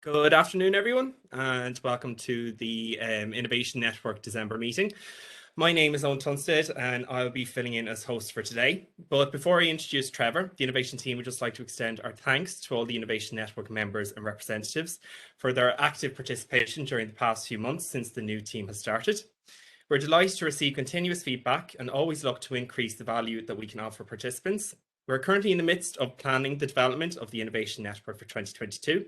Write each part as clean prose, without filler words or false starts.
Good afternoon, everyone, and welcome to the Innovation Network December meeting. My name is Owen Tunstead, and I'll be filling in as host for today. But before I introduce Trevor, the innovation team would just like to extend our thanks to all the Innovation Network members and representatives for their active participation during the past few months since the new team has started. We're delighted to receive continuous feedback and always look to increase the value that we can offer participants. We're currently in the midst of planning the development of the Innovation Network for 2022,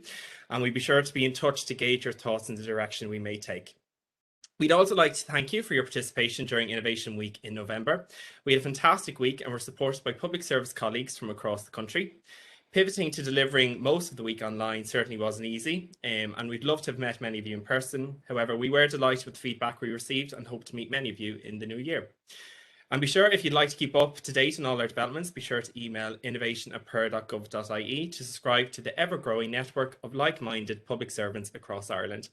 and we'll be sure to be in touch to gauge your thoughts in the direction we may take. We'd also like to thank you for your participation during Innovation Week in November. We had a fantastic week and were supported by public service colleagues from across the country. Pivoting to delivering most of the week online certainly wasn't easy, and we'd love to have met many of you in person. However, we were delighted with the feedback we received and hope to meet many of you in the new year. And be sure, if you'd like to keep up to date on all our developments, be sure to email innovation@per.gov.ie to subscribe to the ever-growing network of like-minded public servants across Ireland.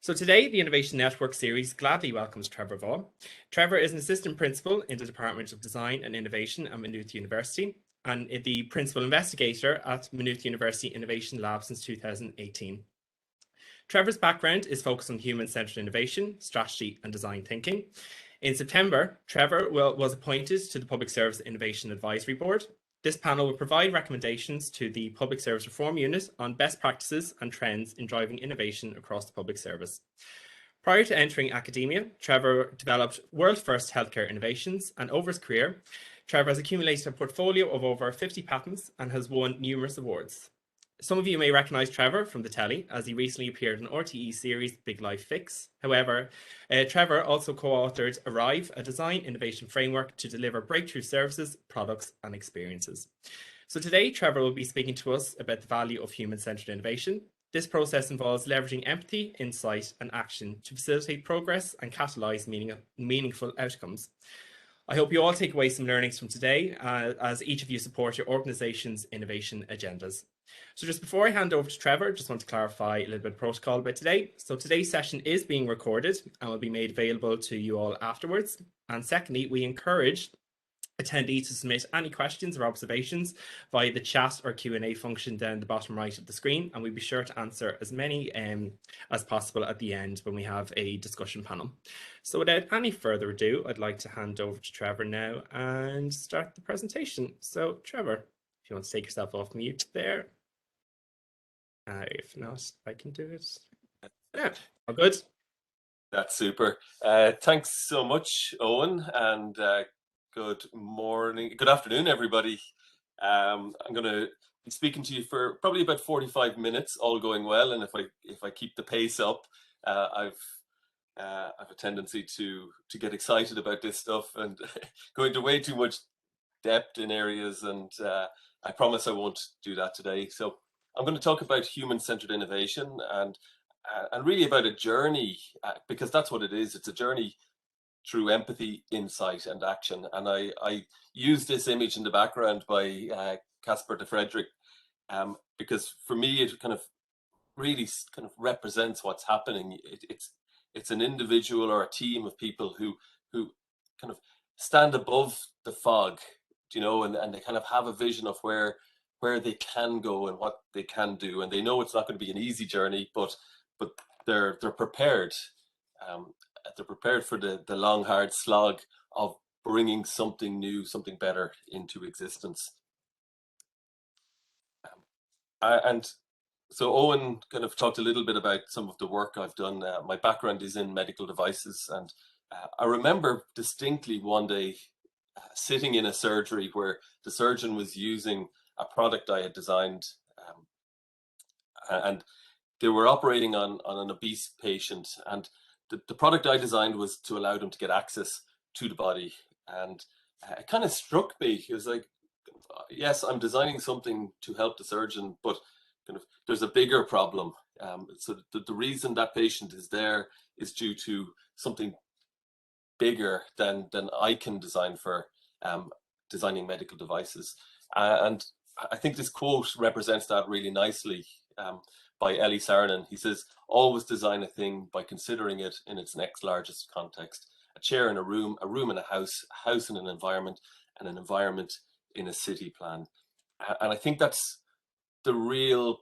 So today, the Innovation Network series gladly welcomes Trevor Vaugh. Trevor is an assistant principal in the Department of Design and Innovation at Maynooth University and the principal investigator at Maynooth University Innovation Lab since 2018. Trevor's background is focused on human-centred innovation, strategy and design thinking. In September, Trevor was appointed to the Public Service Innovation Advisory Board. This panel will provide recommendations to the Public Service Reform Unit on best practices and trends in driving innovation across the public service. Prior to entering academia, Trevor developed world-first healthcare innovations, and over his career, Trevor has accumulated a portfolio of over 50 patents and has won numerous awards. Some of you may recognise Trevor from the telly, as he recently appeared in RTE series Big Life Fix. However, Trevor also co-authored Arrive, a design innovation framework to deliver breakthrough services, products and experiences. So today, Trevor will be speaking to us about the value of human-centred innovation. This process involves leveraging empathy, insight and action to facilitate progress and catalyse meaningful outcomes. I hope you all take away some learnings from today as each of you support your organisation's innovation agendas. So just before I hand over to Trevor, just want to clarify a little bit of protocol about today. So today's session is being recorded and will be made available to you all afterwards. And secondly, we encourage attendees to submit any questions or observations via the chat or Q&A function down the bottom right of the screen, and we'll be sure to answer as many as possible at the end when we have a discussion panel. So without any further ado, I'd like to hand over to Trevor now and start the presentation. So Trevor, if you want to take yourself off mute there. If not, I can do it. Yeah, all good. That's super. Thanks so much, Owen, and good afternoon, everybody. I'm going to be speaking to you for probably about 45 minutes, all going well. And if I keep the pace up, I've a tendency to get excited about this stuff and go into way too much depth in areas. And I promise I won't do that today. So I'm going to talk about human-centered innovation and really about a journey, because that's what it is. It's a journey through empathy, insight, and action. And I use this image in the background by Caspar de Frederick because for me it really represents what's happening. It's an individual or a team of people who kind of stand above the fog, you know, and they kind of have a vision of where they can go and what they can do, and they know it's not going to be an easy journey, but they're prepared. They're prepared for the long, hard slog of bringing something new, something better into existence. And so Owen kind of talked a little bit about some of the work I've done. My background is in medical devices, and I remember distinctly one day sitting in a surgery where the surgeon was using a product I had designed, and they were operating on an obese patient, and the product I designed was to allow them to get access to the body. And it kind of struck me. It was like, yes, I'm designing something to help the surgeon, but kind of there's a bigger problem. So the reason that patient is there is due to something bigger than I can design for designing medical devices. And I think this quote represents that really nicely. By Eli Saarinen. He says, always design a thing by considering it in its next largest context. A chair in a room in a house in an environment, and an environment in a city plan. And I think that's the real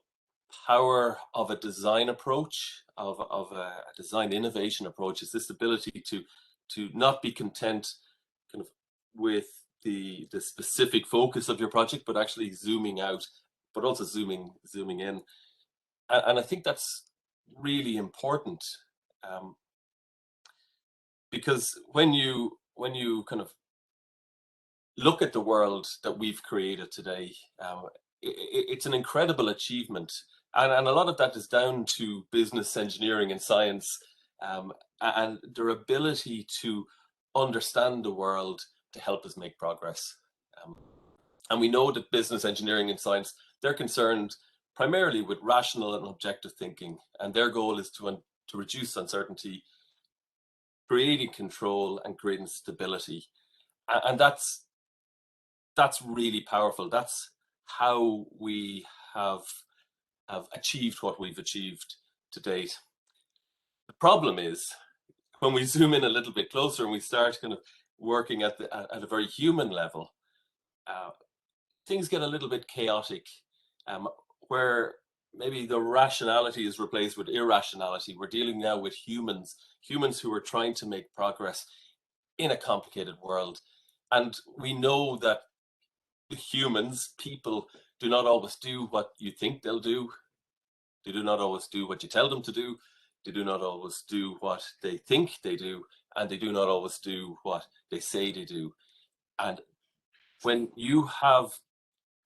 power of a design approach, of a design innovation approach, is this ability to not be content kind of with the specific focus of your project, but actually zooming out, but also zooming in. And I think that's really important, because when you kind of look at the world that we've created today, it's an incredible achievement, and a lot of that is down to business, engineering, and science, and their ability to understand the world to help us make progress. And we know that business, engineering, and science, they're concerned primarily with rational and objective thinking, and their goal is to reduce uncertainty, creating control, and creating stability. And that's really powerful. That's how we have achieved what we've achieved to date. The problem is, when we zoom in a little bit closer and we start kind of working at a very human level, things get a little bit chaotic, where maybe the rationality is replaced with irrationality. We're dealing now with humans who are trying to make progress in a complicated world. And we know that people do not always do what you think they'll do. They do not always do what you tell them to do. They do not always do what they think they do. And they do not always do what they say they do. And when you have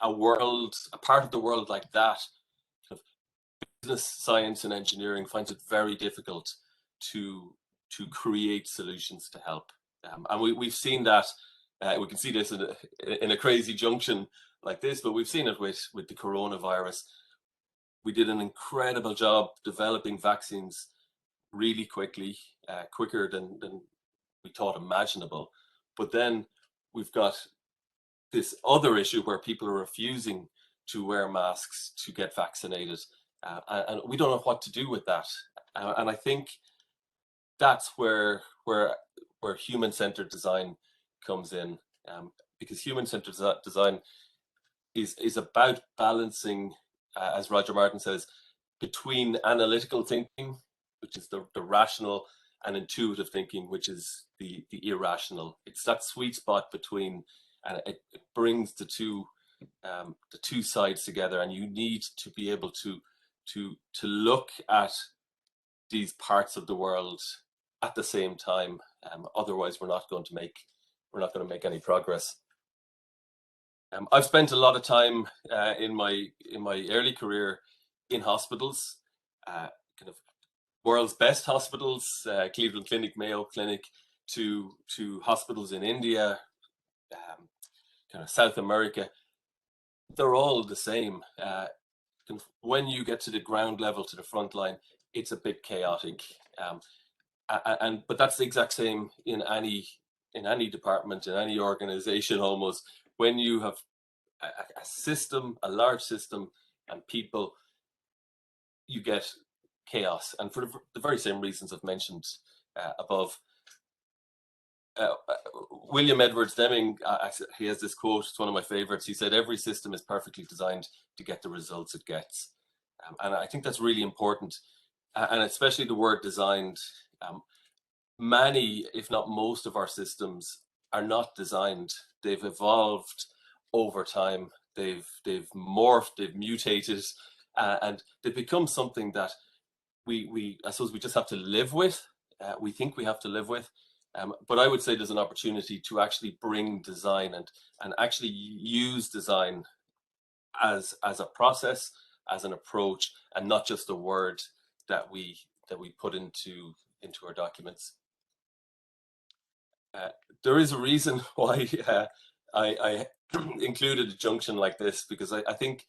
a part of the world like that, business, science, and engineering finds it very difficult to create solutions to help. And we've seen that. We can see this in a crazy junction like this, but we've seen it with the coronavirus. We did an incredible job developing vaccines really quickly, quicker than we thought imaginable. But then we've got this other issue where people are refusing to wear masks to get vaccinated, and we don't know what to do with that. And I think that's where human-centered design comes in, because human-centered design is about balancing, as Roger Martin says, between analytical thinking, which is the rational, and intuitive thinking, which is the irrational. It's that sweet spot between, and it brings the two sides together. And you need to be able to look at these parts of the world at the same time. Otherwise, we're not going to make any progress. I've spent a lot of time in my early career in hospitals, kind of world's best hospitals, Cleveland Clinic, Mayo Clinic, to hospitals in India, kind of South America. They're all the same. When you get to the ground level, to the front line, it's a bit chaotic. But that's the exact same in any department, in any organization almost. When you have a system, a large system, and people, you get chaos. And for the very same reasons I've mentioned above. William Edwards Deming, he has this quote, it's one of my favorites. He said, "Every system is perfectly designed to get the results it gets." And I think that's really important. And especially the word designed. Many, if not most, of our systems are not designed. They've evolved over time. They've morphed, they've mutated, and they've become something that I suppose we just have to live with. We think we have to live with. But I would say there's an opportunity to actually bring design and actually use design as a process, as an approach, and not just a word that we put into our documents. There is a reason why I included a junction like this, because I think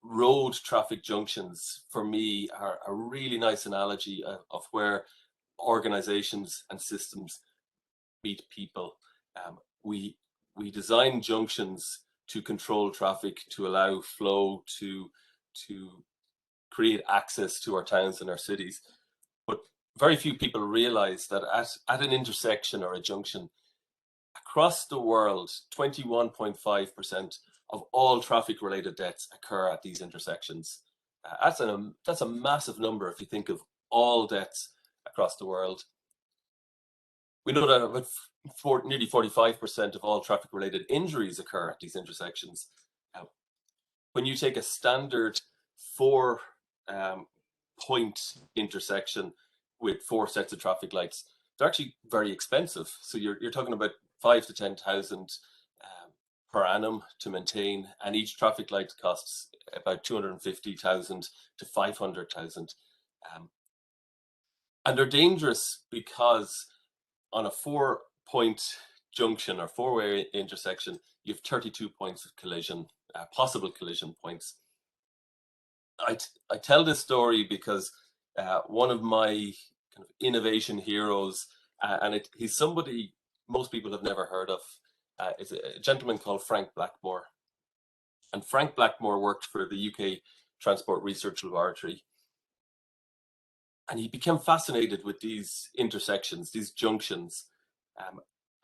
road traffic junctions for me are a really nice analogy of where organizations and systems meet people. We design junctions to control traffic, to allow flow, to create access to our towns and our cities. But very few people realize that at an intersection or a junction, across the world, 21.5% of all traffic-related deaths occur at these intersections. That's a massive number if you think of all deaths across the world. We know that about nearly 45% of all traffic-related injuries occur at these intersections. When you take a standard 4-point intersection with 4 sets of traffic lights, they're actually very expensive. So you're talking about 5,000 to 10,000 per annum to maintain, and each traffic light costs about 250,000 to 500,000. And they're dangerous because on a 4-point junction or 4-way intersection, you have 32 points of collision, possible collision points. I tell this story because one of my kind of innovation heroes, and he's somebody most people have never heard of, is a gentleman called Frank Blackmore. And Frank Blackmore worked for the UK Transport Research Laboratory. And he became fascinated with these intersections, these junctions.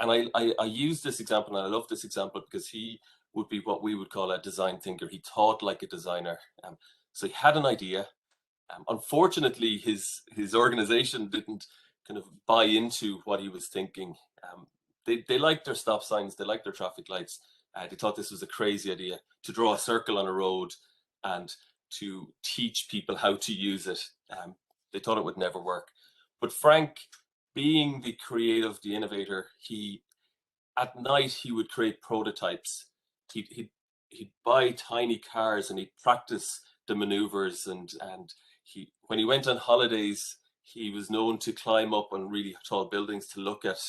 And I use this example, and I love this example because he would be what we would call a design thinker. He thought like a designer. So he had an idea. Unfortunately, his organization didn't kind of buy into what he was thinking. They liked their stop signs, they liked their traffic lights. They thought this was a crazy idea to draw a circle on a road and to teach people how to use it. They thought it would never work. But Frank, being the creative, the innovator, at night he would create prototypes. He'd buy tiny cars and he'd practice the maneuvers, and when he went on holidays, he was known to climb up on really tall buildings to look at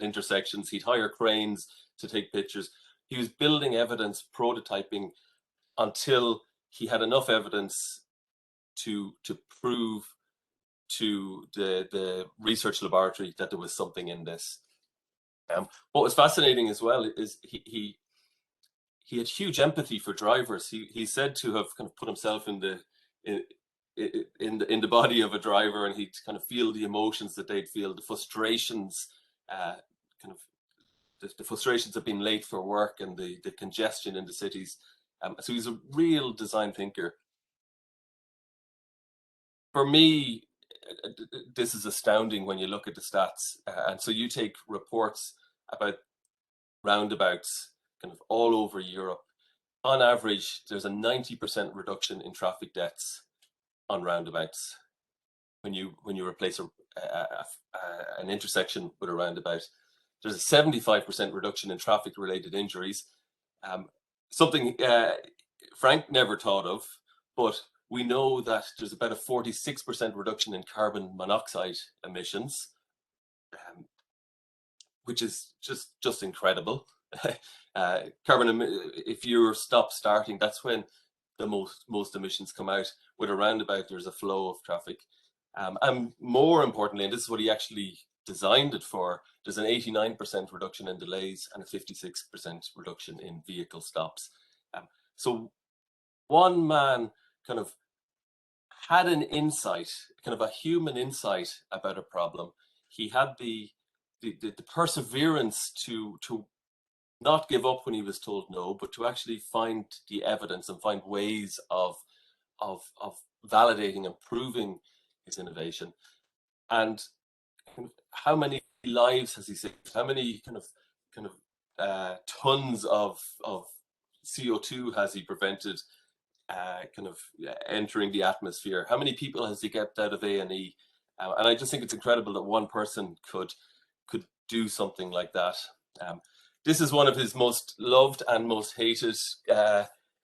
intersections. He'd hire cranes to take pictures. He was building evidence, prototyping, until he had enough evidence to prove to the research laboratory that there was something in this. What was fascinating as well is he had huge empathy for drivers. He's said to have kind of put himself in the body of a driver, and he'd kind of feel the emotions that they'd feel, the frustrations, the frustrations of being late for work and the congestion in the cities. So he's a real design thinker. For me, this is astounding when you look at the stats. And so you take reports about roundabouts kind of all over Europe. On average, there's a 90% reduction in traffic deaths on roundabouts when you replace an intersection with a roundabout. There's a 75% reduction in traffic-related injuries. Something Frank never thought of, but we know that there's about a 46% reduction in carbon monoxide emissions, which is just incredible. If you're starting, that's when the most emissions come out. With a roundabout, there's a flow of traffic. And more importantly, and this is what he actually designed it for, there's an 89% reduction in delays and a 56% reduction in vehicle stops. So one man kind of had an insight, kind of a human insight about a problem. He had the perseverance to not give up when he was told no, but to actually find the evidence and find ways of validating and proving his innovation. And how many lives has he saved? How many kind of tons of CO2 has he prevented entering the atmosphere? How many people has he kept out of A&E? And I just think it's incredible that one person could do something like that. This is one of his most loved and most hated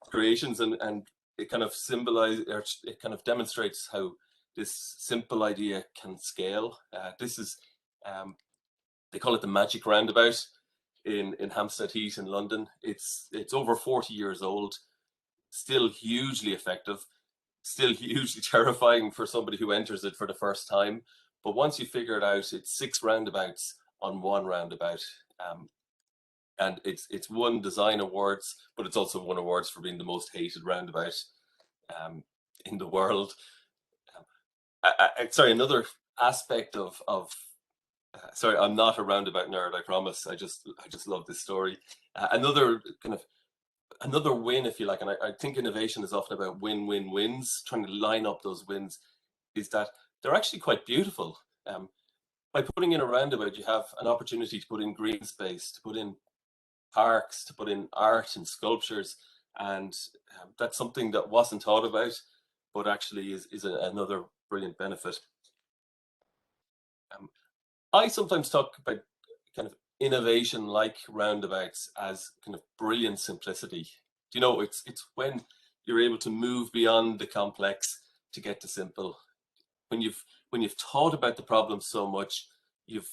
creations, and it kind of it kind of demonstrates how this simple idea can scale. This is they call it the Magic Roundabout in Hampstead Heath in London. It's over 40 years old, still hugely effective, still hugely terrifying for somebody who enters it for the first time. But once you figure it out, it's 6 roundabouts on one roundabout. And it's won design awards, but it's also won awards for being the most hated roundabout in the world. Sorry, another aspect of sorry, I'm not a roundabout nerd, I promise. I just love this story. Another kind of another win, if you like, and I think innovation is often about win-win-wins, trying to line up those wins, is that they're actually quite beautiful. By putting in a roundabout, you have an opportunity to put in green space, to put in parks, to put in art and sculptures, and that's something that wasn't thought about, but actually is another brilliant benefit. I sometimes talk about kind of innovation like roundabouts as kind of brilliant simplicity. You know, it's when you're able to move beyond the complex to get to simple. When you've thought about the problem so much, you've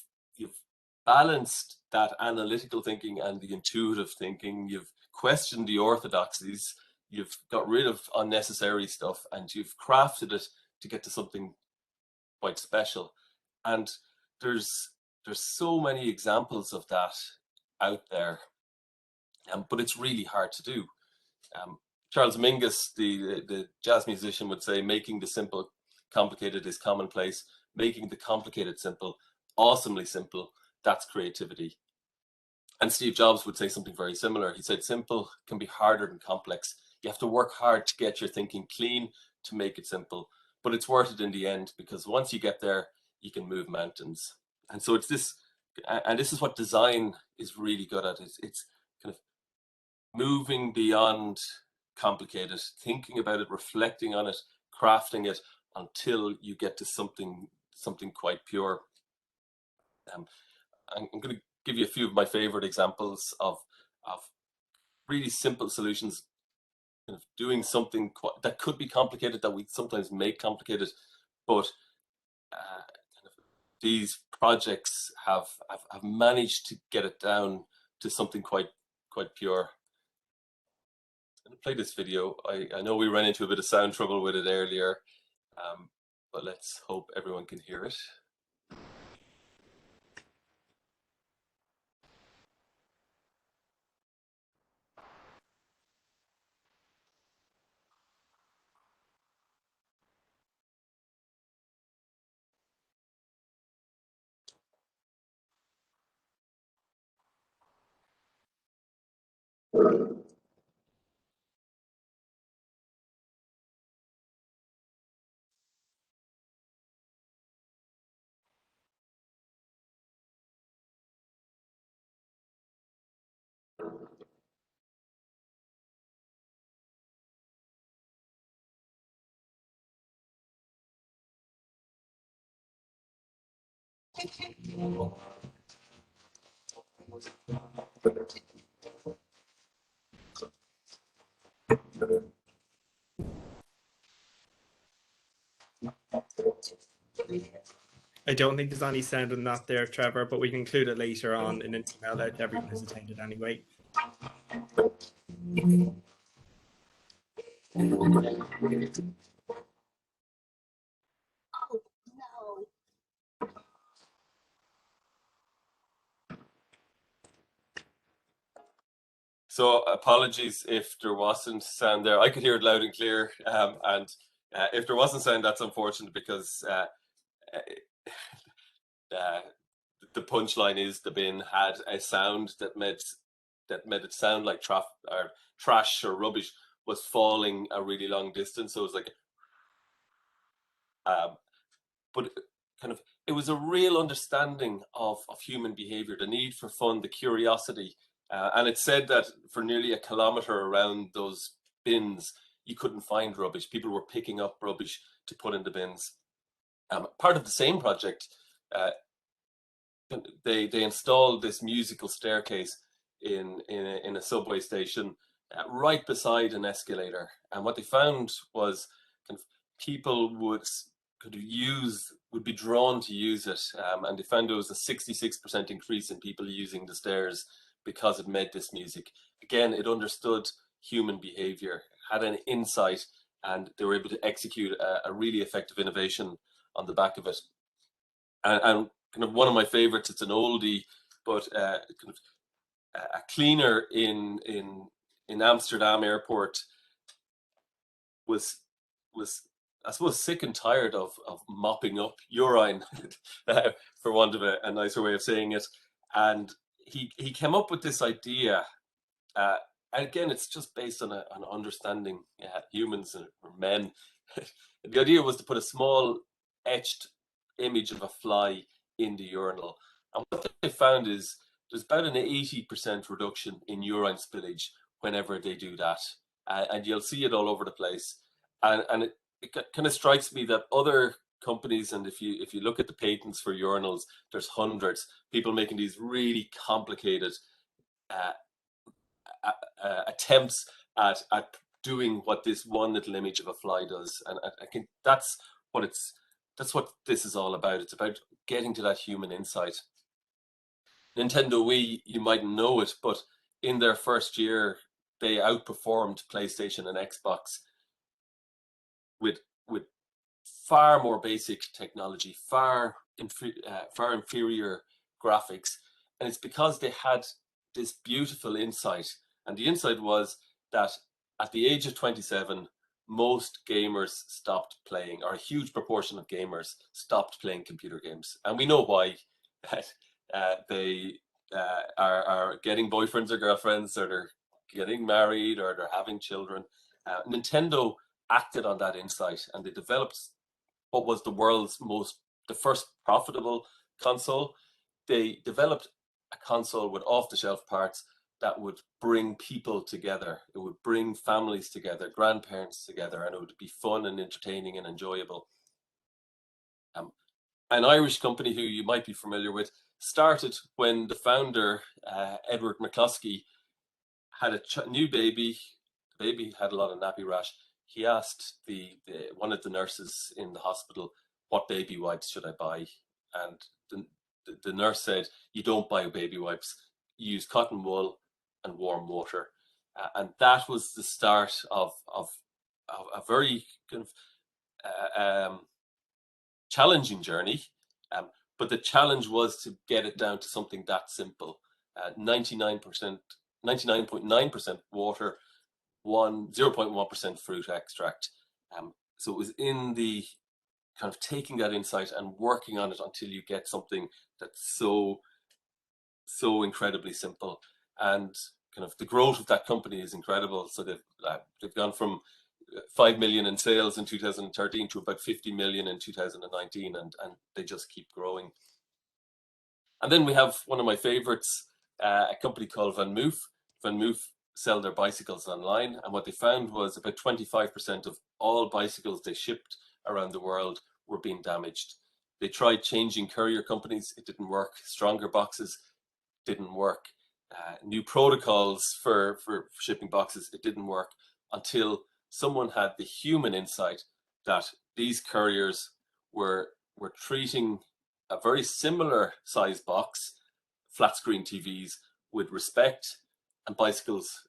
balanced that analytical thinking and the intuitive thinking. You've questioned the orthodoxies. You've got rid of unnecessary stuff, and you've crafted it to get to something quite special. And there's so many examples of that out there, but it's really hard to do. Charles Mingus, the jazz musician, would say, making the simple complicated is commonplace. Making the complicated simple, awesomely simple, that's creativity. And Steve Jobs would say something very similar. He said, simple can be harder than complex. You have to work hard to get your thinking clean to make it simple, but it's worth it in the end, because once you get there, you can move mountains. And so it's this, and this is what design is really good at. It's kind of moving beyond complicated, thinking about it, reflecting on it, crafting it until you get to something quite pure. I'm going to give you a few of my favorite examples of really simple solutions, kind of doing something that could be complicated, that we sometimes make complicated, but kind of these projects have managed to get it down to something quite pure. I'm going to play this video. I know we ran into a bit of sound trouble with it earlier, but let's hope everyone can hear it. I don't think there's any sound in that there, Trevor, but we can include it later on in an email out to everyone who's attended anyway. So apologies if there wasn't sound there. I could hear it loud and clear, and if there wasn't sound, that's unfortunate, because the punchline is the bin had a sound that made it sound like trash or rubbish was falling a really long distance. So it was like, but kind of, it was a real understanding of human behavior, the need for fun, the curiosity. And it said that for nearly a kilometer around those bins, you couldn't find rubbish. People were picking up rubbish to put in the bins. Part of the same project, they installed this musical staircase in a subway station right beside an escalator. And what they found was kind of people would be drawn to use it, and they found there was a 66% increase in people using the stairs because it made this music. Again, it understood human behavior, had an insight, and they were able to execute a really effective innovation on the back of it. And kind of one of my favorites, it's an oldie, but kind of a cleaner in Amsterdam airport was I suppose sick and tired of mopping up urine, for want of a nicer way of saying it. And he came up with this idea And again, it's just based on an understanding humans or men. The idea was to put a small etched image of a fly in the urinal. And what they found is there's about an 80% reduction in urine spillage whenever they do that. And you'll see it all over the place. And it kind of strikes me that other companies, and if you look at the patents for urinals, there's hundreds. People making these really complicated attempts at doing what this one little image of a fly does. And I think that's what this is all about. It's about getting to that human insight. Nintendo Wii, you mightn't know it, but in their first year, they outperformed PlayStation and Xbox with far more basic technology, far inferior graphics, and it's because they had this beautiful insight. And the insight was that at the age of 27, most gamers stopped playing, or a huge proportion of gamers stopped playing computer games, and we know why. They are getting boyfriends or girlfriends, or they're getting married, or they're having children. Nintendo acted on that insight, and they developed what was the first profitable console. They developed a console with off-the-shelf parts that would bring people together. It would bring families together, grandparents together, and it would be fun and entertaining and enjoyable. An Irish company who you might be familiar with started when the founder, Edward McCluskey, had a new baby. The baby had a lot of nappy rash. He asked one of the nurses in the hospital, what baby wipes should I buy? And the nurse said, you don't buy baby wipes. You use cotton wool and warm water. And that was the start of a very kind of challenging journey. But the challenge was to get it down to something that simple. 99.9% water, 0.1% fruit extract. So it was in the kind of taking that insight and working on it until you get something that's so incredibly simple. And kind of the growth of that company is incredible. So they've gone from 5 million in sales in 2013 to about 50 million in 2019, and they just keep growing. And then we have one of my favorites, a company called VanMoof. VanMoof sell their bicycles online, and what they found was about 25% of all bicycles they shipped around the world were being damaged. They tried changing courier companies, it didn't work. Stronger boxes didn't work. New protocols for shipping boxes, it didn't work, until someone had the human insight that these couriers were treating a very similar size box, flat screen TVs, with respect, and bicycles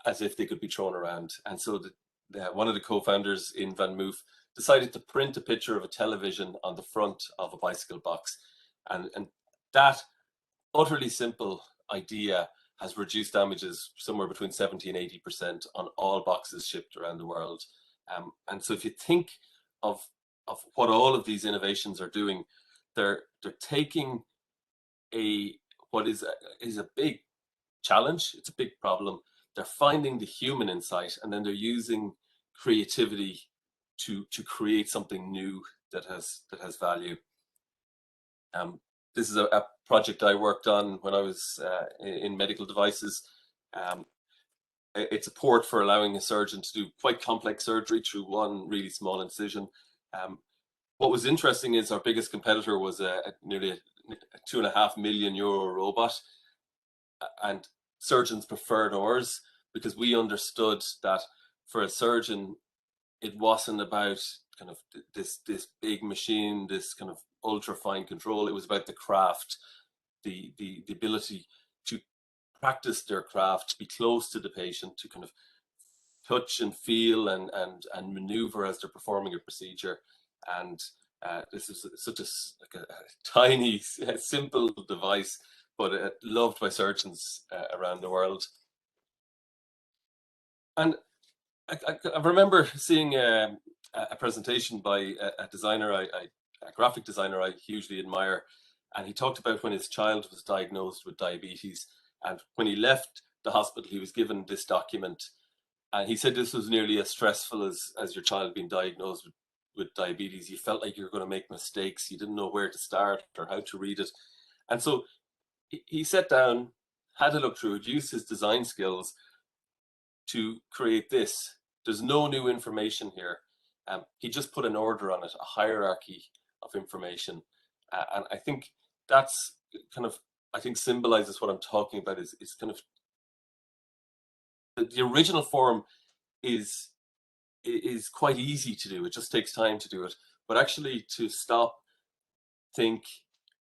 as if they could be thrown around. And so one of the co-founders in VanMoof decided to print a picture of a television on the front of a bicycle box. And that utterly simple idea has reduced damages somewhere between 70 and 80% on all boxes shipped around the world. And so if you think of what all of these innovations are doing, they're taking what is a big challenge, it's a big problem. They're finding the human insight, and then they're using creativity to create something new that has value. This is a project I worked on when I was in medical devices. It's a port for allowing a surgeon to do quite complex surgery through one really small incision. What was interesting is our biggest competitor was nearly a €2.5 million robot, and surgeons preferred ours because we understood that for a surgeon, it wasn't about kind of this big machine, this kind of ultra fine control. It was about the craft, the ability to practice their craft, to be close to the patient, to kind of touch and feel and maneuver as they're performing a procedure. And this is such a tiny, simple device, but loved by surgeons around the world. And I remember seeing a presentation by a designer, a graphic designer I hugely admire, and he talked about when his child was diagnosed with diabetes, and when he left the hospital, he was given this document, and he said this was nearly as stressful as your child being diagnosed with diabetes. You felt like you were going to make mistakes. You didn't know where to start or how to read it. And so he sat down, had a look through it, used his design skills to create this. There's no new information here. He just put an order on it, a hierarchy of information. And I think that's kind of, I think symbolizes what I'm talking about, is kind of the original form is quite easy to do. It just takes time to do it. But actually to stop, think,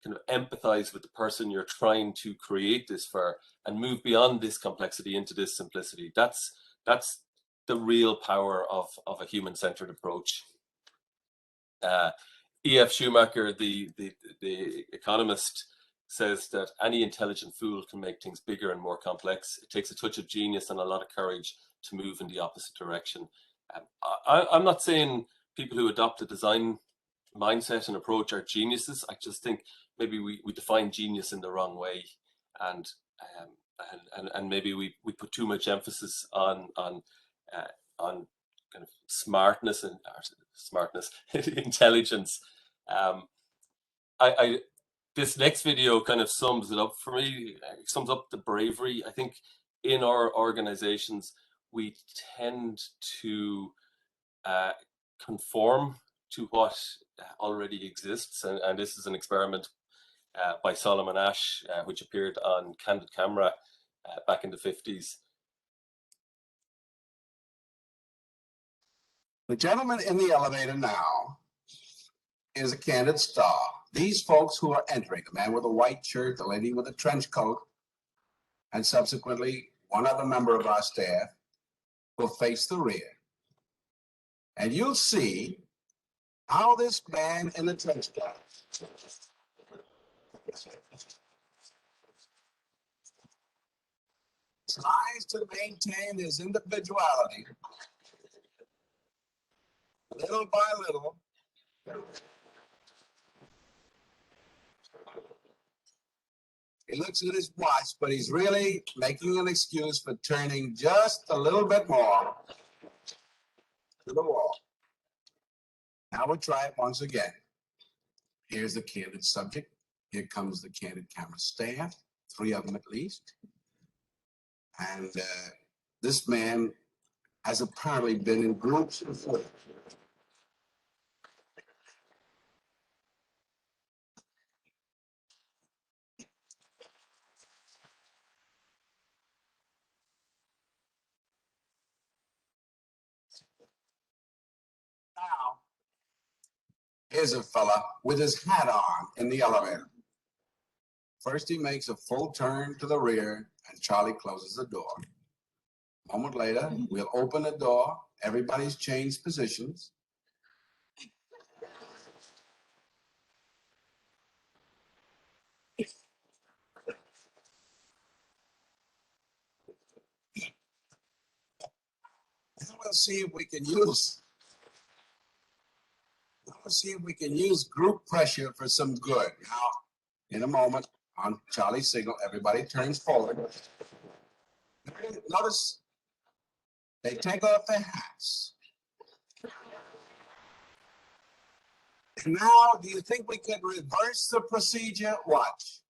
kind of empathize with the person you're trying to create this for, and move beyond this complexity into this simplicity. That's the real power of a human-centered approach. E.F. Schumacher, the economist, says that any intelligent fool can make things bigger and more complex. It takes a touch of genius and a lot of courage to move in the opposite direction. I'm not saying people who adopt a design mindset and approach are geniuses. I just think maybe we define genius in the wrong way, and maybe we put too much emphasis on kind of smartness and intelligence. This next video kind of sums it up for me. It sums up the bravery. I think in our organizations we tend to conform to what already exists, and this is an experiment by Solomon Asch, which appeared on Candid Camera back in the 50s. The gentleman in the elevator now is a candid star. These folks who are entering, the man with a white shirt, the lady with a trench coat, and subsequently one other member of our staff, will face the rear. And you'll see how this man in the trench coat tries to maintain his individuality little by little. He looks at his watch, but he's really making an excuse for turning just a little bit more to the wall. Now we'll try it once again. Here's the candid subject. Here comes the candid camera staff, 3 of them at least. And this man has apparently been in groups before. Now, here's a fella with his hat on in the elevator. First, he makes a full turn to the rear, and Charlie closes the door. A moment later, we'll open the door. Everybody's changed positions. And we'll see if we can use group pressure for some good. Now, in a moment, on Charlie's signal, everybody turns forward. Notice they take off their hats. Now, do you think we could reverse the procedure? Watch.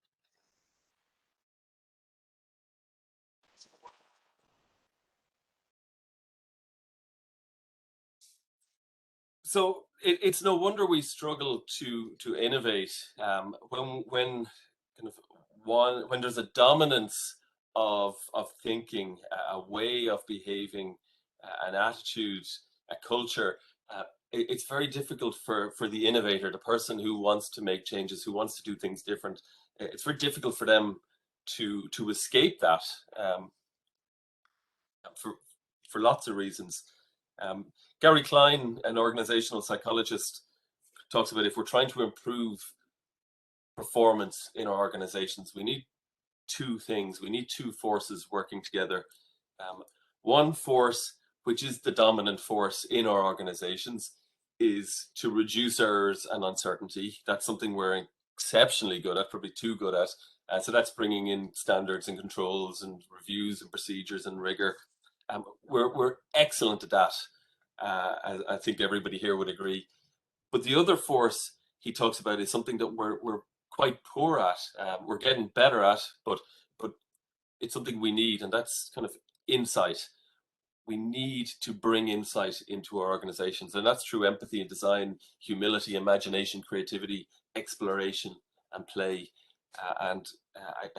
So it's no wonder we struggle to innovate when there's a dominance of thinking, a way of behaving, an attitude, a culture. It's very difficult for the innovator, the person who wants to make changes, who wants to do things different. It's very difficult for them to escape that for lots of reasons. Gary Klein, an organizational psychologist, talks about if we're trying to improve performance in our organizations, we need 2 things. We need 2 forces working together. One force, which is the dominant force in our organizations, is to reduce errors and uncertainty. That's something we're exceptionally good at, probably too good at. So that's bringing in standards and controls and reviews and procedures and rigor. We're excellent at that. I think everybody here would agree. But the other force he talks about is something that we're quite poor at. We're getting better at, but it's something we need, and that's kind of insight. We need to bring insight into our organizations, and that's through empathy and design, humility, imagination, creativity, exploration, and play. I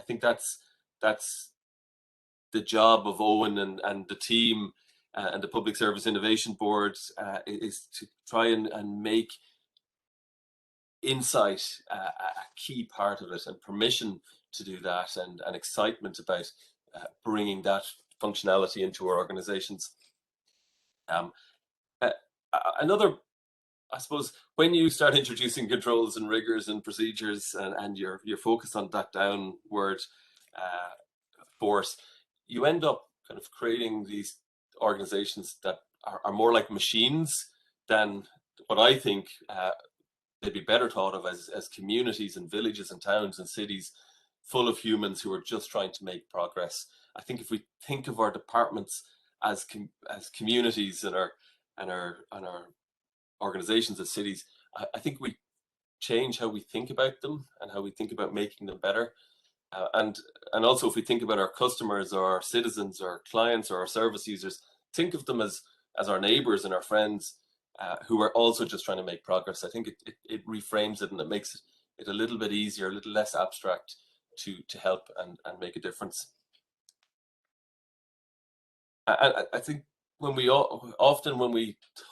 think that's the job of Owen and the team and the Public Service Innovation Board, is to try and make insight a key part of it, and permission to do that, and excitement about bringing that functionality into our organizations. Another, I suppose, when you start introducing controls and rigors and procedures, and you're focused on that downward force, you end up kind of creating these organizations that are more like machines than what I think they'd be better thought of as communities and villages and towns and cities full of humans who are just trying to make progress. I think if we think of our departments as communities and our organizations as cities, I think we change how we think about them and how we think about making them better. And also, if we think about our customers or our citizens or our clients or our service users, think of them as our neighbors and our friends who are also just trying to make progress. I think it reframes it, and it makes it a little bit easier, a little less abstract to help and make a difference. I think when we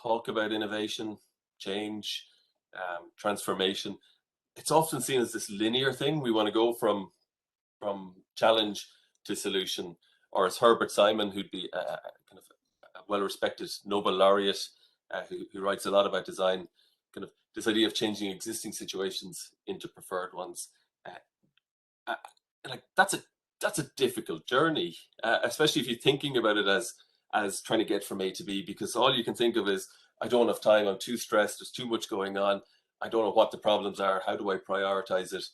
talk about innovation, change, transformation, it's often seen as this linear thing. We want to go from challenge to solution, or as Herbert Simon, who'd be kind of a well-respected Nobel laureate, who writes a lot about design, kind of this idea of changing existing situations into preferred ones. Like that's a difficult journey, especially if you're thinking about it as trying to get from A to B, because all you can think of is, I don't have time, I'm too stressed, there's too much going on, I don't know what the problems are, how do I prioritize it?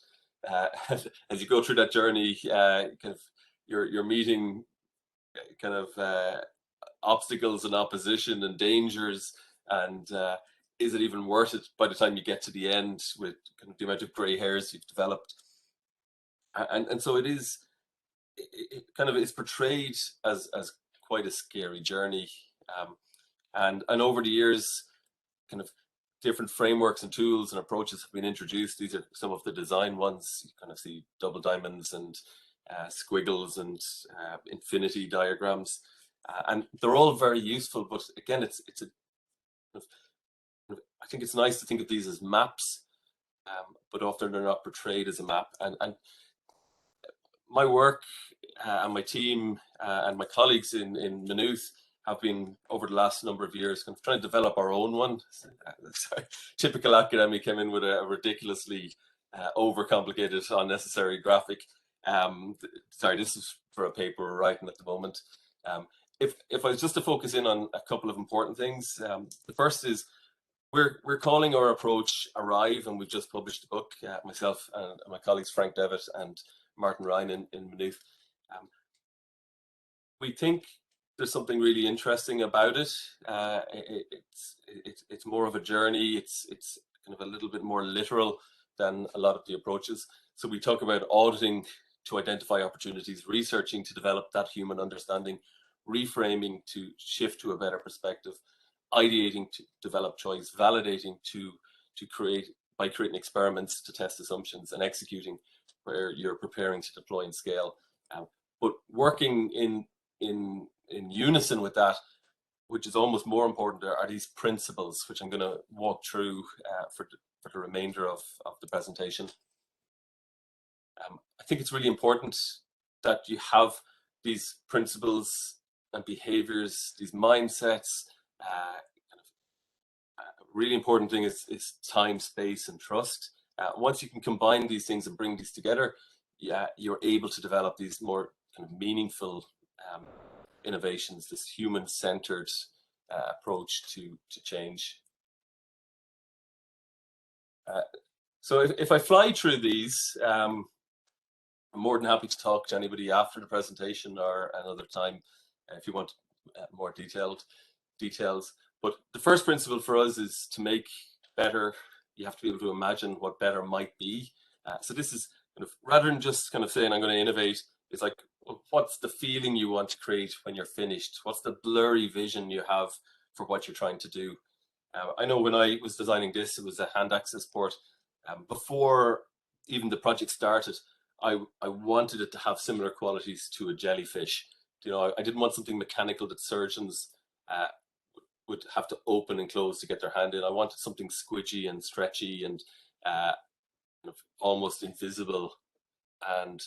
As you go through that journey, kind of you're meeting kind of obstacles and opposition and dangers, and is it even worth it by the time you get to the end with kind of the amount of gray hairs you've developed? And so it kind of is portrayed as quite a scary journey, and over the years, kind of different frameworks and tools and approaches have been introduced. These are some of the design ones. You kind of see double diamonds and squiggles and infinity diagrams, and they're all very useful. But again, I think it's nice to think of these as maps, but often they're not portrayed as a map. And my work and my team and my colleagues in VanMoof have been, over the last number of years, kind of trying to develop our own one. Sorry, typical academic came in with a ridiculously overcomplicated, unnecessary graphic. Sorry, this is for a paper we're writing at the moment. If I was just to focus in on a couple of important things, the first is we're calling our approach Arrive, and we've just published a book, myself and my colleagues Frank Devitt and Martin Ryan in VanMoof. We think there's something really interesting about it. It's more of a journey. It's kind of a little bit more literal than a lot of the approaches. So we talk about auditing to identify opportunities, researching to develop that human understanding, reframing to shift to a better perspective, ideating to develop choice, validating to create by creating experiments to test assumptions, and executing where you're preparing to deploy and scale. But working in unison with that, which is almost more important, are these principles, which I'm going to walk through for the remainder of the presentation. I think it's really important that you have these principles and behaviors, these mindsets. Really important thing is time, space, and trust. Once you can combine these things and bring these together, you're able to develop these more kind of meaningful innovations, this human-centered approach to change. So if I fly through these, I'm more than happy to talk to anybody after the presentation or another time if you want more details. But the first principle for us is to make better. You have to be able to imagine what better might be. So this is kind of, rather than just kind of saying I'm going to innovate, it's like, well, what's the feeling you want to create when you're finished? What's the blurry vision you have for what you're trying to do? I know when I was designing this, it was a hand access port. Before even the project started, I wanted it to have similar qualities to a jellyfish. You know, I didn't want something mechanical that surgeons would have to open and close to get their hand in. I wanted something squidgy and stretchy and kind of almost invisible. And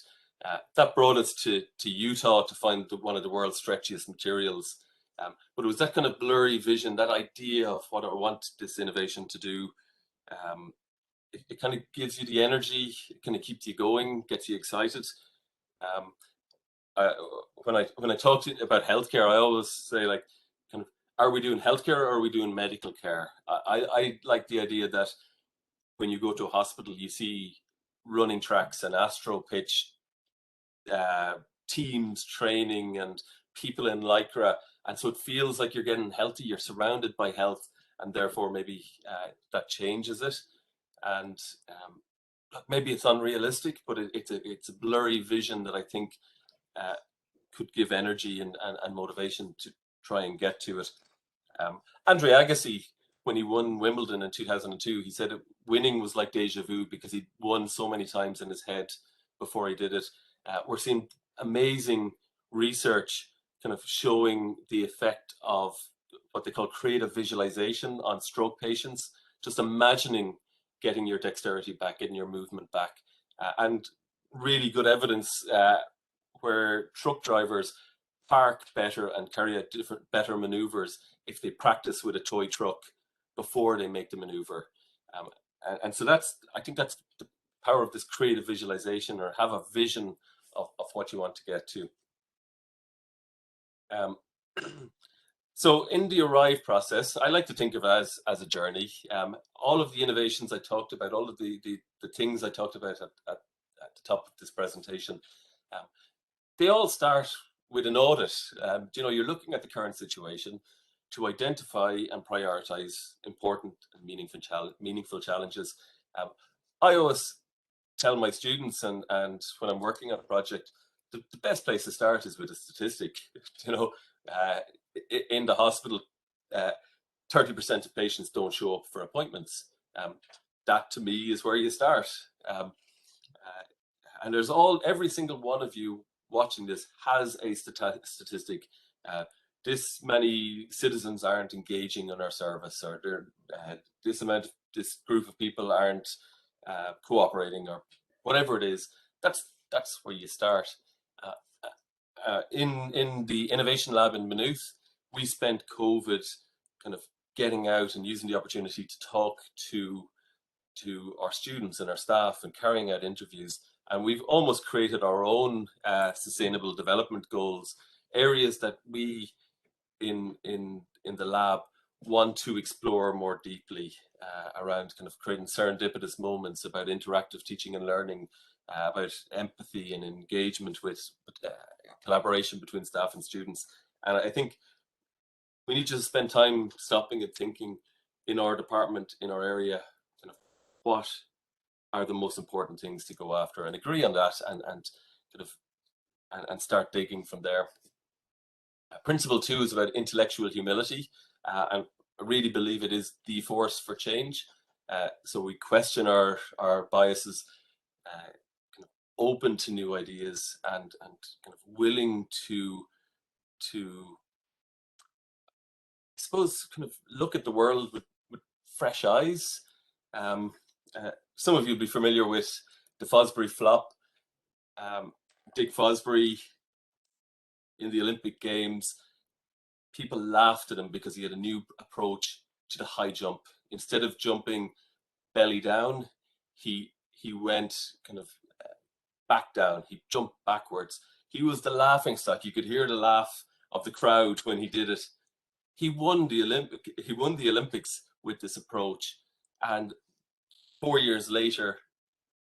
that brought us to Utah to find one of the world's stretchiest materials. But it was that kind of blurry vision, that idea of what I want this innovation to do. It kind of gives you the energy, it kind of keeps you going, gets you excited. When I talk to you about healthcare, I always say, like, kind of, are we doing healthcare or are we doing medical care? I like the idea that when you go to a hospital, you see running tracks and astro pitch teams training and people in lycra, and so it feels like you're getting healthy, you're surrounded by health, and therefore maybe that changes it. And maybe it's unrealistic, but it's a blurry vision that I think could give energy and motivation to try and get to it. Andre Agassi, when he won Wimbledon in 2002, he said winning was like deja vu because he'd won so many times in his head before he did it. We're seeing amazing research kind of showing the effect of what they call creative visualization on stroke patients, just imagining getting your dexterity back, getting your movement back, and really good evidence where truck drivers park better and carry out better maneuvers if they practice with a toy truck before they make the maneuver. And so I think that's the power of this creative visualization, or have a vision of what you want to get to. So in the arrive process, I like to think of it as a journey. All of the innovations I talked about, all of the things I talked about at the top of this presentation, they all start with an audit. You know, you're looking at the current situation to identify and prioritize important and meaningful challenges. I always tell my students, and when I'm working on a project, the best place to start is with a statistic. You know, in the hospital, 30% of patients don't show up for appointments. That to me is where you start. And there's every single one of you watching this has a statistic. This many citizens aren't engaging in our service, or this group of people aren't cooperating, or whatever it is. That's where you start. In the innovation lab in Maynooth, we spent COVID kind of getting out and using the opportunity to talk to our students and our staff and carrying out interviews. And we've almost created our own sustainable development goals, areas that we in the lab want to explore more deeply around kind of creating serendipitous moments, about interactive teaching and learning, about empathy and engagement with collaboration between staff and students. And I think we need to spend time stopping and thinking in our department, in our area, kind of what are the most important things to go after, and agree on that, and kind of and start digging from there. Principle 2 is about intellectual humility, and I really believe it is the force for change. So we question our biases, kind of open to new ideas, and kind of willing to I suppose kind of look at the world with fresh eyes. Some of you will be familiar with the Fosbury flop. Dick Fosbury in the Olympic Games, people laughed at him because he had a new approach to the high jump. Instead of jumping belly down, he went kind of back down. He jumped backwards. He was the laughing stock. You could hear the laugh of the crowd when he did it. He won the Olympics with this approach, and 4 years later,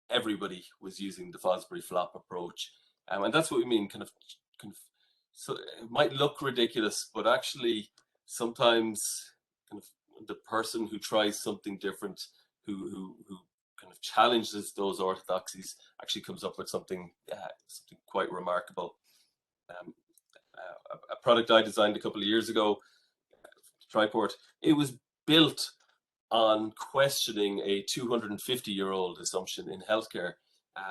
everybody was using the Fosbury flop approach. And that's what we mean, kind of, so it might look ridiculous, but actually sometimes kind of the person who tries something different, who kind of challenges those orthodoxies, actually comes up with something quite remarkable. A product I designed a couple of years ago, Triport, it was built on questioning a 250-year-old assumption in healthcare,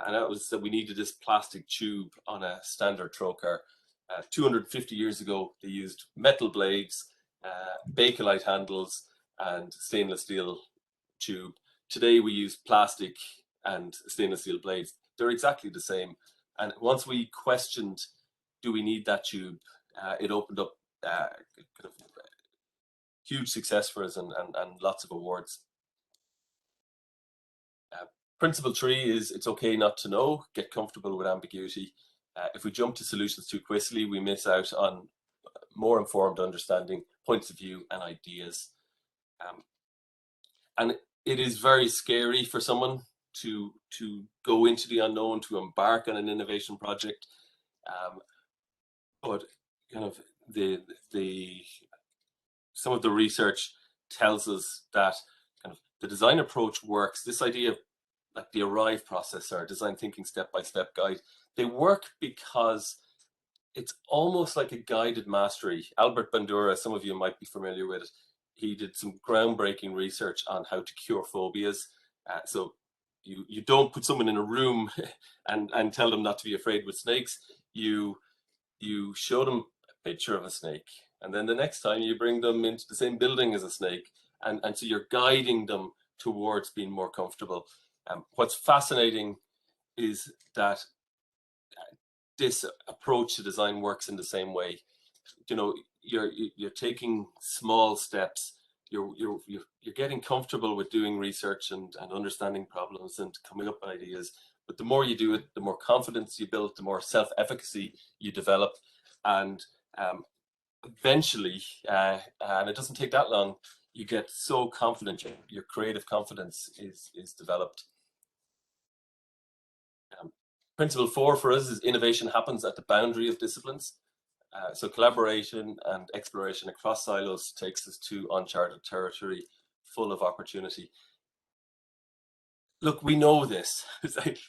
and that was that we needed this plastic tube on a standard trocar. 250 years ago, they used metal blades, Bakelite handles, and stainless steel tube. Today, we use plastic and stainless steel blades. They're exactly the same. And once we questioned, do we need that tube, it opened up kind of huge success for us and lots of awards. Principle 3 is it's okay not to know, get comfortable with ambiguity. If we jump to solutions too quickly, we miss out on more informed understanding, points of view, and ideas. And it is very scary for someone to go into the unknown, to embark on an innovation project. But kind of some of the research tells us that kind of the design approach works. This idea of like the ARRIVE process or design thinking step-by-step guide, they work because it's almost like a guided mastery. Albert Bandura, some of you might be familiar with it. He did some groundbreaking research on how to cure phobias. So you don't put someone in a room and tell them not to be afraid with snakes. You show them a picture of a snake, and then the next time you bring them into the same building as a snake, and so you're guiding them towards being more comfortable. What's fascinating is that this approach to design works in the same way. You know, you're taking small steps. You're getting comfortable with doing research and understanding problems and coming up with ideas. But the more you do it, the more confidence you build, the more self-efficacy you develop, and eventually, and it doesn't take that long, you get so confident. Your creative confidence is developed. Principle 4 for us is innovation happens at the boundary of disciplines. So collaboration and exploration across silos takes us to uncharted territory, full of opportunity. Look, we know this.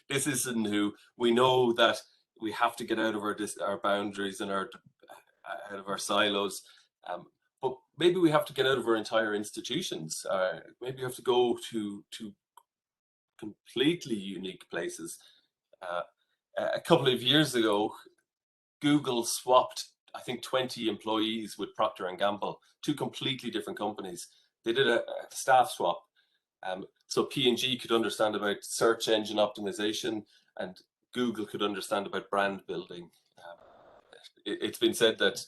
This isn't new. We know that we have to get out of our boundaries and out of our silos. But maybe we have to get out of our entire institutions. Maybe we have to go to completely unique places. A couple of years ago, Google swapped, I think, 20 employees with Procter & Gamble, two completely different companies. They did a staff swap. So P&G could understand about search engine optimization, and Google could understand about brand building. It's been said that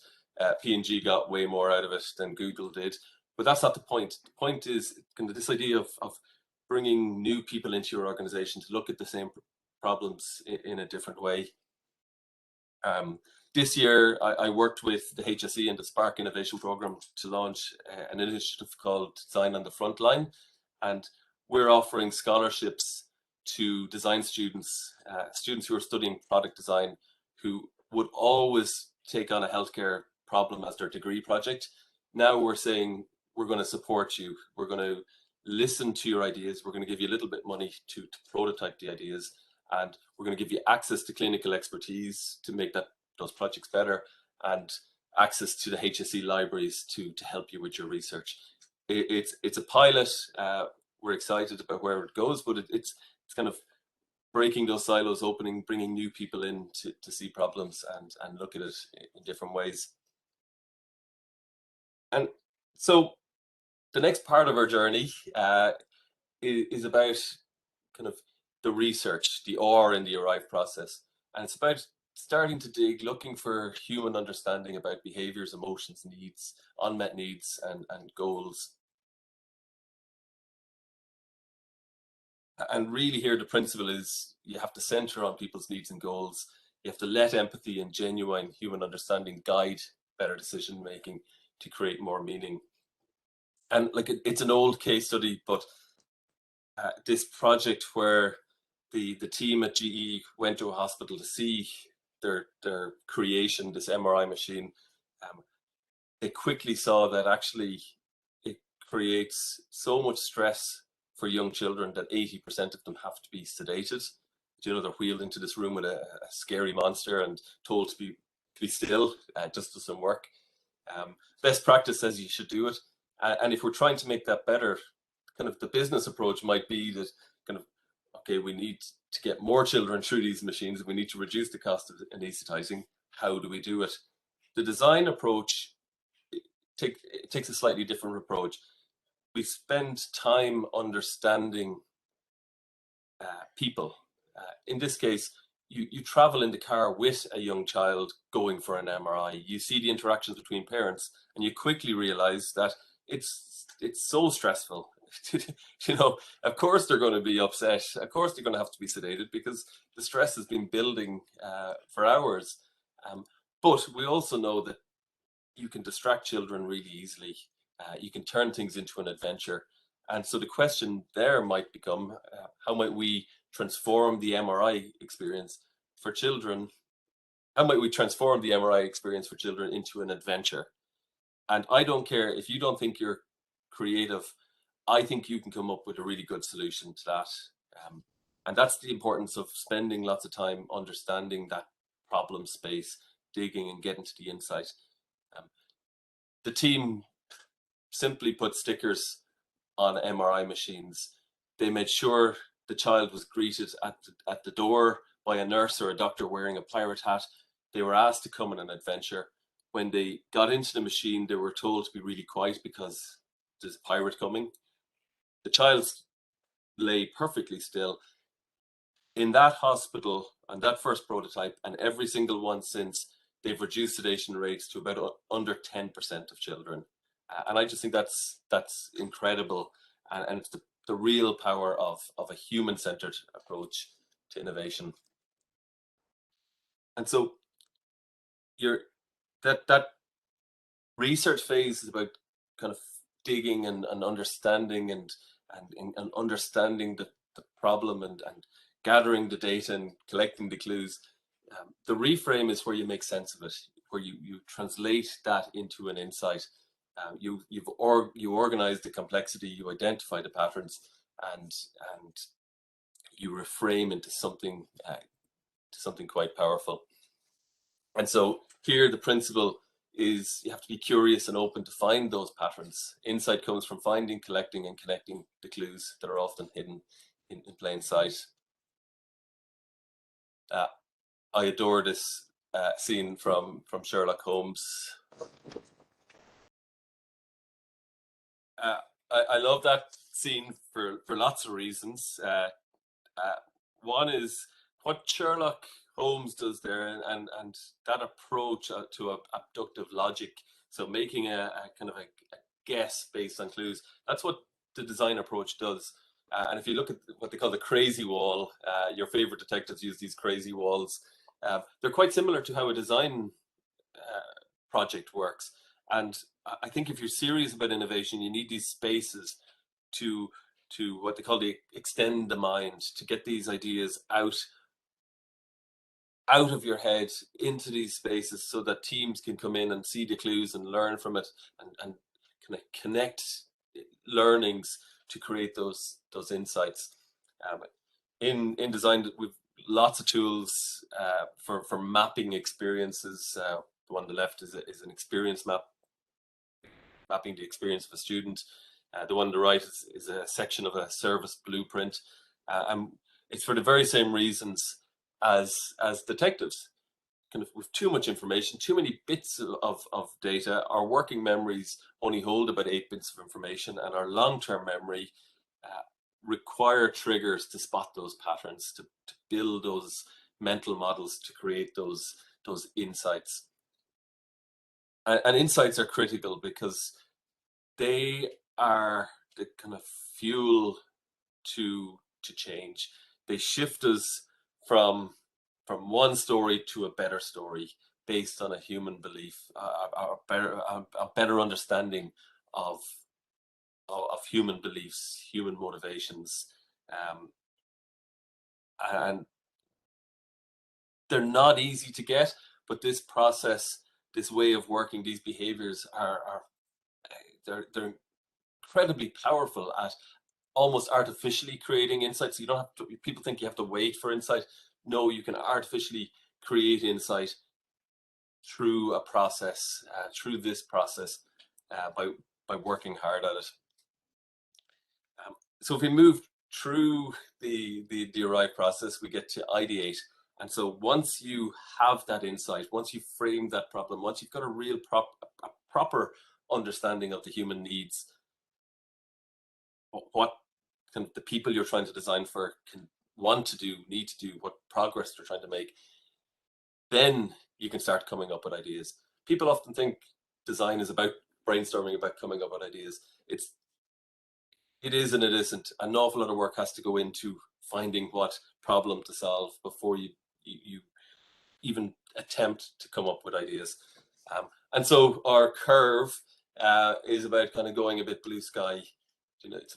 P&G got way more out of it than Google did, but that's not the point. The point is kind of this idea of bringing new people into your organization to look at the same problems in a different way. This year, I worked with the HSE and the Spark Innovation Program to launch an initiative called Design on the Frontline, and we're offering scholarships to design students, students who are studying product design, who would always take on a healthcare problem as their degree project. Now we're saying, we're going to support you. We're going to listen to your ideas. We're going to give you a little bit of money to prototype the ideas, and we're going to give you access to clinical expertise to make those projects better, and access to the HSE libraries to help you with your research. It's a pilot. We're excited about where it goes, but it's kind of breaking those silos, bringing new people in to see problems and look at it in different ways. And so the next part of our journey is about kind of the research, the R in the ARRIVE process. And it's about starting to dig, looking for human understanding about behaviors, emotions, needs, unmet needs, and goals. And really here, the principle is you have to center on people's needs and goals. You have to let empathy and genuine human understanding guide better decision making to create more meaning. And like it's an old case study, but this project where the team at GE went to a hospital to see their creation, this MRI machine, they quickly saw that actually it creates so much stress for young children that 80% of them have to be sedated. You know, they're wheeled into this room with a scary monster and told to be still. Just doesn't work. Best practice says you should do it. And if we're trying to make that better, kind of the business approach might be that kind of, okay, we need to get more children through these machines. We need to reduce the cost of anesthetizing. How do we do it? The design approach takes a slightly different approach. We spend time understanding people. In this case, you travel in the car with a young child going for an MRI. You see the interactions between parents, and you quickly realize that it's so stressful. You know, of course they're going to be upset. Of course they're going to have to be sedated because the stress has been building for hours. But we also know that you can distract children really easily. You can turn things into an adventure. And so the question there might become, how might we transform the MRI experience for children? How might we transform the MRI experience for children into an adventure? And I don't care if you don't think you're creative, I think you can come up with a really good solution to that. And that's the importance of spending lots of time understanding that problem space, digging and getting to the insight. The team simply put stickers on MRI machines. They made sure the child was greeted at the door by a nurse or a doctor wearing a pirate hat. They were asked to come on an adventure. When they got into the machine, they were told to be really quiet because there's a pirate coming. The child lay perfectly still. In that hospital and that first prototype, and every single one since, they've reduced sedation rates to about under 10% of children. And I just think that's incredible. And it's the real power of a human-centered approach to innovation. And so that research phase is about kind of digging and understanding and understanding the problem and gathering the data and collecting the clues. The reframe is where you make sense of it, where you translate that into an insight. You organize the complexity, you identify the patterns, and you reframe into something quite powerful. And so here the principle is you have to be curious and open to find those patterns. Insight comes from finding, collecting, and connecting the clues that are often hidden in plain sight. I adore this scene from Sherlock Holmes. I love that scene for lots of reasons. One is what Sherlock Holmes does there, and that approach to abductive logic. So making a kind of a guess based on clues. That's what the design approach does. And if you look at what they call the crazy wall, your favorite detectives use these crazy walls. They're quite similar to how a design project works. And I think if you're serious about innovation, you need these spaces to what they call the extend the mind, to get these ideas out of your head into these spaces so that teams can come in and see the clues and learn from it and kind of connect learnings to create those insights. In design, we've lots of tools for mapping experiences. The one on the left is an experience map, mapping the experience of a student. The one on the right is a section of a service blueprint. And it's for the very same reasons as detectives. Kind of with too much information, too many bits of data, our working memories only hold about 8 bits of information, and our long-term memory require triggers to spot those patterns, to build those mental models, to create those insights. And insights are critical because they are the kind of fuel to change. They shift us from one story to a better story based on a human belief, a better understanding of human beliefs, human motivations. and they're not easy to get, but this process, this way of working, these behaviors they're incredibly powerful at almost artificially creating insights. You don't have to, people think you have to wait for insight. No, you can artificially create insight through a process, through this process, by working hard at it. So if we move through the arrive process, we get to ideate. And so once you have that insight, once you frame that problem, once you've got a real proper understanding of the human needs, what can the people you're trying to design for can want to do, need to do, what progress they're trying to make, then you can start coming up with ideas. People often think design is about brainstorming, about coming up with ideas. It is and it isn't. An awful lot of work has to go into finding what problem to solve before you even attempt to come up with ideas. And so our curve is about kind of going a bit blue sky. You know, it's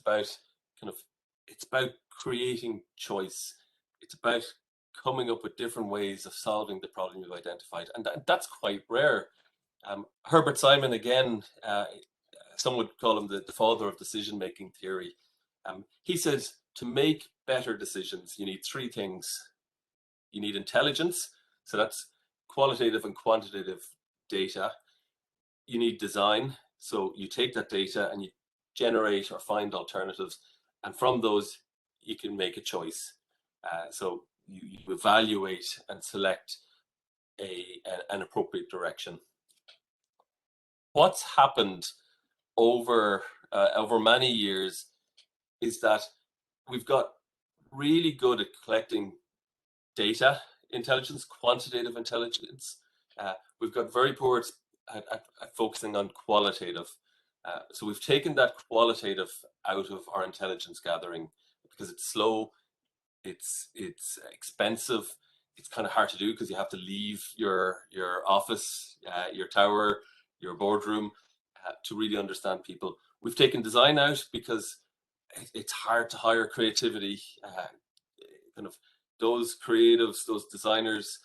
about creating choice. It's about coming up with different ways of solving the problem you've identified, and that's quite rare. Herbert Simon, again, some would call him the father of decision-making theory. He says to make better decisions, you need three things. You need intelligence, so that's qualitative and quantitative data. You need design, so you take that data and you generate or find alternatives, and from those you can make a choice. So you evaluate and select an appropriate direction. What's happened over many years is that we've got really good at collecting data intelligence, quantitative intelligence. We've got very poor at focusing on qualitative. So we've taken that qualitative out of our intelligence gathering because it's slow, it's expensive, it's kind of hard to do because you have to leave your office, your tower, your boardroom to really understand people. We've taken design out because it's hard to hire creativity. Kind of those creatives, those designers,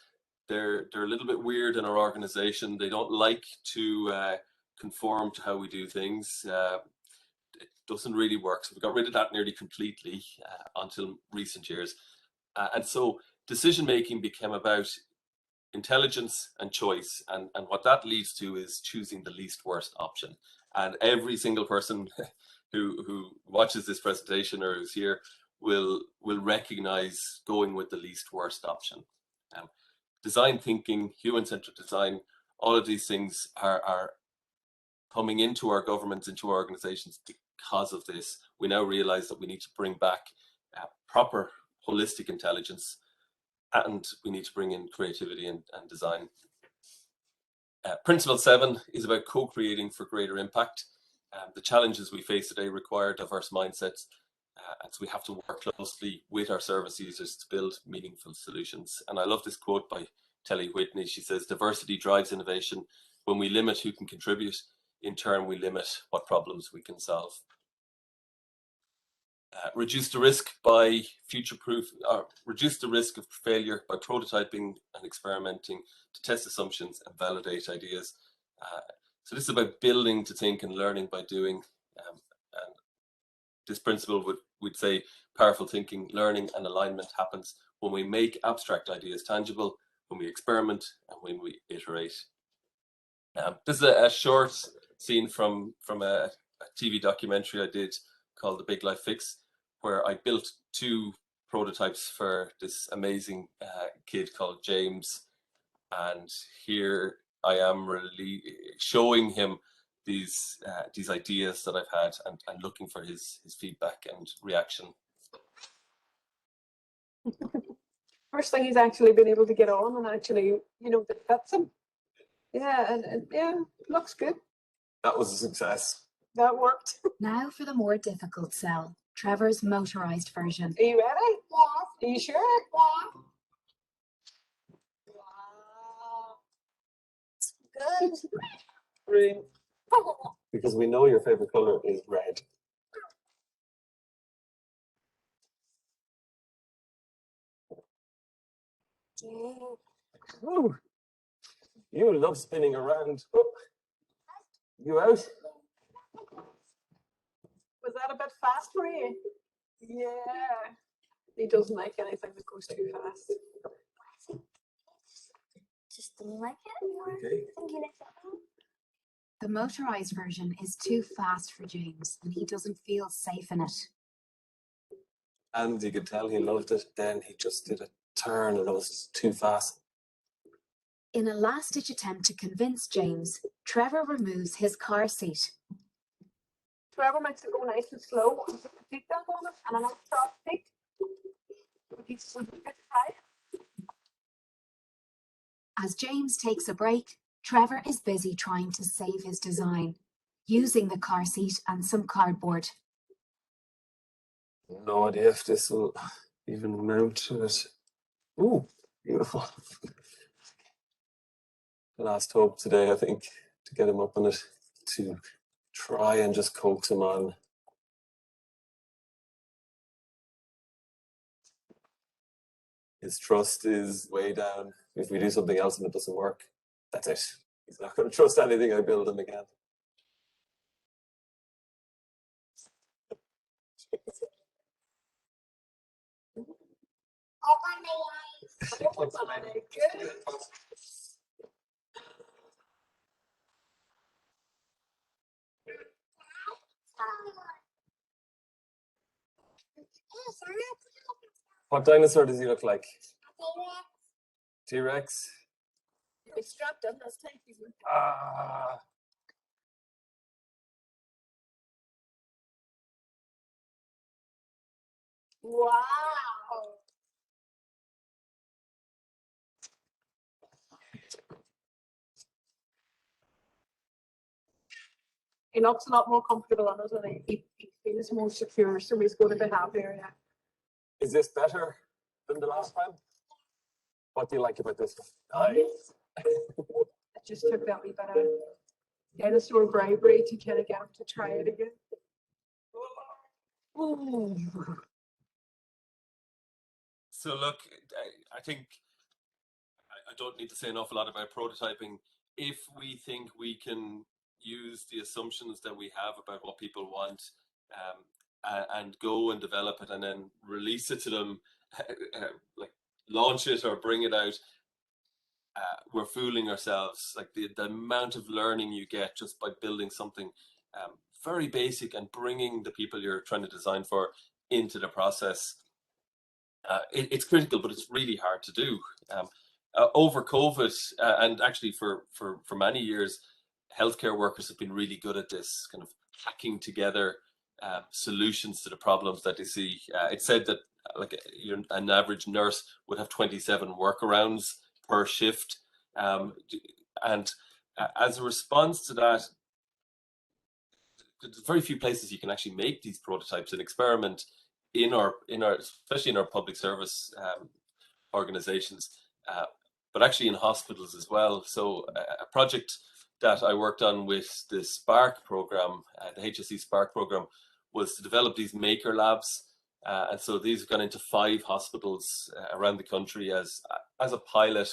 they're a little bit weird in our organization. They don't like to conform to how we do things. It doesn't really work. So we got rid of that nearly completely until recent years. And so decision making became about intelligence and choice, and what that leads to is choosing the least worst option. And every single person who watches this presentation or who's here will recognize going with the least worst option. Design thinking, human-centric design, all of these things are coming into our governments, into our organizations because of this. We now realize that we need to bring back proper holistic intelligence, and we need to bring in creativity and design. Principle 7 is about co-creating for greater impact. The challenges we face today require diverse mindsets, and so we have to work closely with our service users to build meaningful solutions. And I love this quote by Telly Whitney. She says, "Diversity drives innovation. When we limit who can contribute, in turn we limit what problems we can solve." Reduce the risk by reduce the risk of failure by prototyping and experimenting to test assumptions and validate ideas. So this is about building to think and learning by doing. And this principle would say powerful thinking, learning, and alignment happens when we make abstract ideas tangible, when we experiment, and when we iterate. This is a short scene from a TV documentary I did called The Big Life Fix, where I built 2 prototypes for this amazing kid called James. And here I am really showing him these ideas that I've had and looking for his feedback and reaction. First thing he's actually been able to get on and actually, that fits him. Yeah, and yeah, looks good. That was a success. That worked. Now for the more difficult cell, Trevor's motorized version. Are you ready? Yeah. Are you sure? Yeah. Wow. Good. Green. Because we know your favorite color is red. Ooh, you love spinning around. Oh, you out? Was that a bit fast for you? Yeah. He doesn't like anything that goes too fast. Just didn't like it. Okay. Think you like that? The motorized version is too fast for James, and he doesn't feel safe in it. And you could tell he loved it. Then he just did a turn and it was too fast. In a last-ditch attempt to convince James, Trevor removes his car seat. Trevor makes it go nice and slow. Put the seatbelt on it and a nice soft seat. He's a bit tight. As James takes a break, Trevor is busy trying to save his design, using the car seat and some cardboard. No idea if this will even mount to it. Ooh, beautiful. Last hope today, I think, to get him up on it, to try and just coax him on. His trust is way down. If we do something else and it doesn't work, that's it. He's not going to trust anything I build him again. What dinosaur does he look like? T-Rex? He's strapped in. That's tight. Ah. Wow. He looks a lot more comfortable on it and he feels more secure, so he's going to be happier. Yeah. Is this better than the last time? What do you like about this one? Nice. It just took that wee bit of dinosaur bravery to kind of get him to try it again. So look, I think I don't need to say an awful lot about prototyping. If we think we can use the assumptions that we have about what people want and go and develop it and then release it to them, like launch it or bring it out, we're fooling ourselves. Like the amount of learning you get just by building something very basic and bringing the people you're trying to design for into the process. It's critical, but it's really hard to do. Over COVID, and actually for many years, healthcare workers have been really good at this, kind of hacking together solutions to the problems that they see. It's said that like an average nurse would have 27 workarounds per shift, and as a response to that, there's very few places you can actually make these prototypes and experiment in our especially in our public service organizations, but actually in hospitals as well. So a project that I worked on with the Spark program, the HSE Spark program, was to develop these maker labs. And so these have gone into 5 hospitals around the country as a pilot.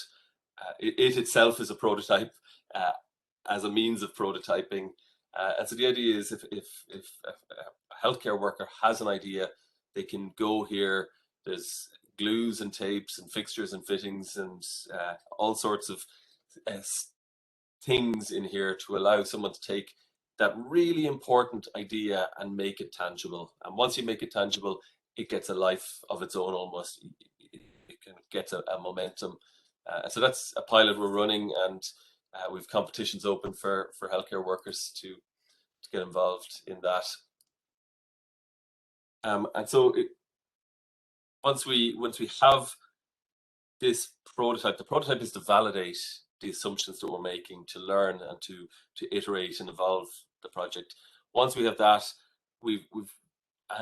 It itself is a prototype as a means of prototyping. And so the idea is if a healthcare worker has an idea, they can go here. There's glues and tapes and fixtures and fittings and all sorts of things in here to allow someone to take that really important idea and make it tangible. And once you make it tangible, it gets a life of its own almost. It can get a momentum. So that's a pilot we're running, and we've competitions open for healthcare workers to get involved in that. And so once we have this prototype, the prototype is to validate the assumptions that we're making, to learn and to iterate and evolve the project. Once we have that,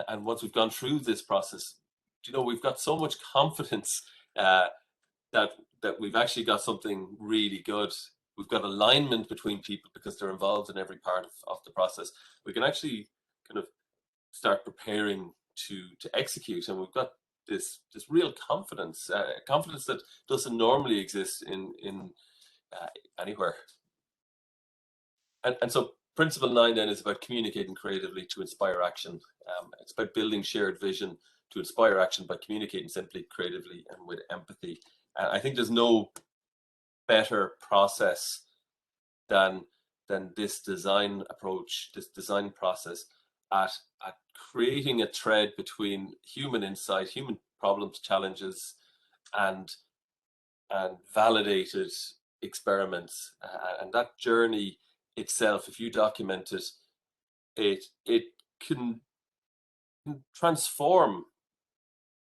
and once we've gone through this process, we've got so much confidence that we've actually got something really good. We've got alignment between people because they're involved in every part of the process. We can actually kind of start preparing to execute, and we've got this real confidence, confidence that doesn't normally exist in anywhere. And so principle 9 then is about communicating creatively to inspire action. It's about building shared vision to inspire action by communicating simply, creatively, and with empathy. I think there's no better process than this design approach, this design process at creating a thread between human insight, human problems, challenges, and validated experiments. And that journey itself, if you document it, it can transform,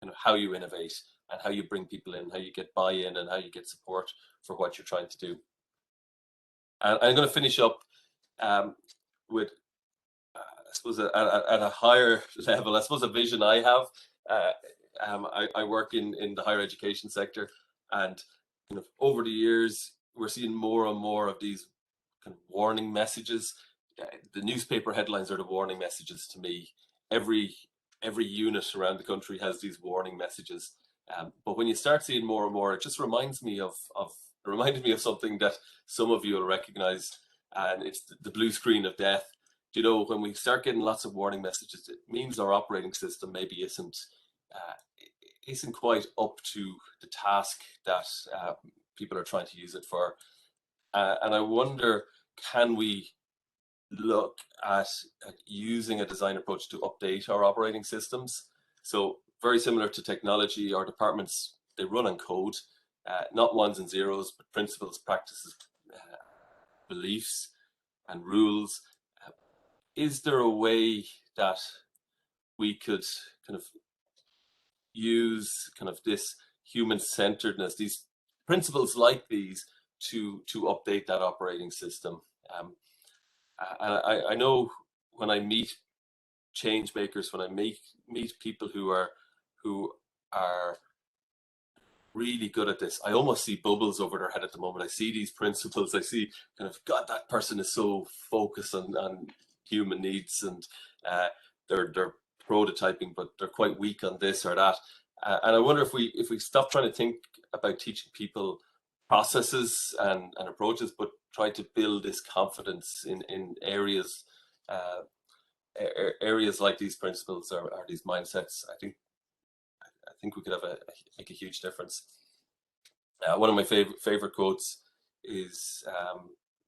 you know, how you innovate and how you bring people in, how you get buy-in, and how you get support for what you're trying to do. And I'm going to finish up with, I suppose, at a higher level, I suppose, a vision I have. I work in the higher education sector, and, you know, over the years, we're seeing more and more of these kind of warning messages. The newspaper headlines are the warning messages to me. Every unit around the country has these warning messages. But when you start seeing more and more, it just reminds me of something that some of you will recognize, and it's the blue screen of death. You know, when we start getting lots of warning messages, it means our operating system maybe isn't quite up to the task that people are trying to use it for. And I wonder, can we look at using a design approach to update our operating systems? So very similar to technology, our departments, they run on code, not ones and zeros, but principles, practices, beliefs, and rules. Is there a way that we could kind of use kind of this human-centeredness, these principles like these, to update that operating system? And I know when I meet change makers, when I meet people who are really good at this, I almost see bubbles over their head at the moment. I see these principles, I see kind of, God, that person is so focused on human needs, and they're prototyping, but they're quite weak on this or that. And I wonder if we stop trying to think about teaching people processes and approaches, but try to build this confidence in areas areas like these principles or these mindsets. I think we could have make a huge difference. One of my favorite quotes is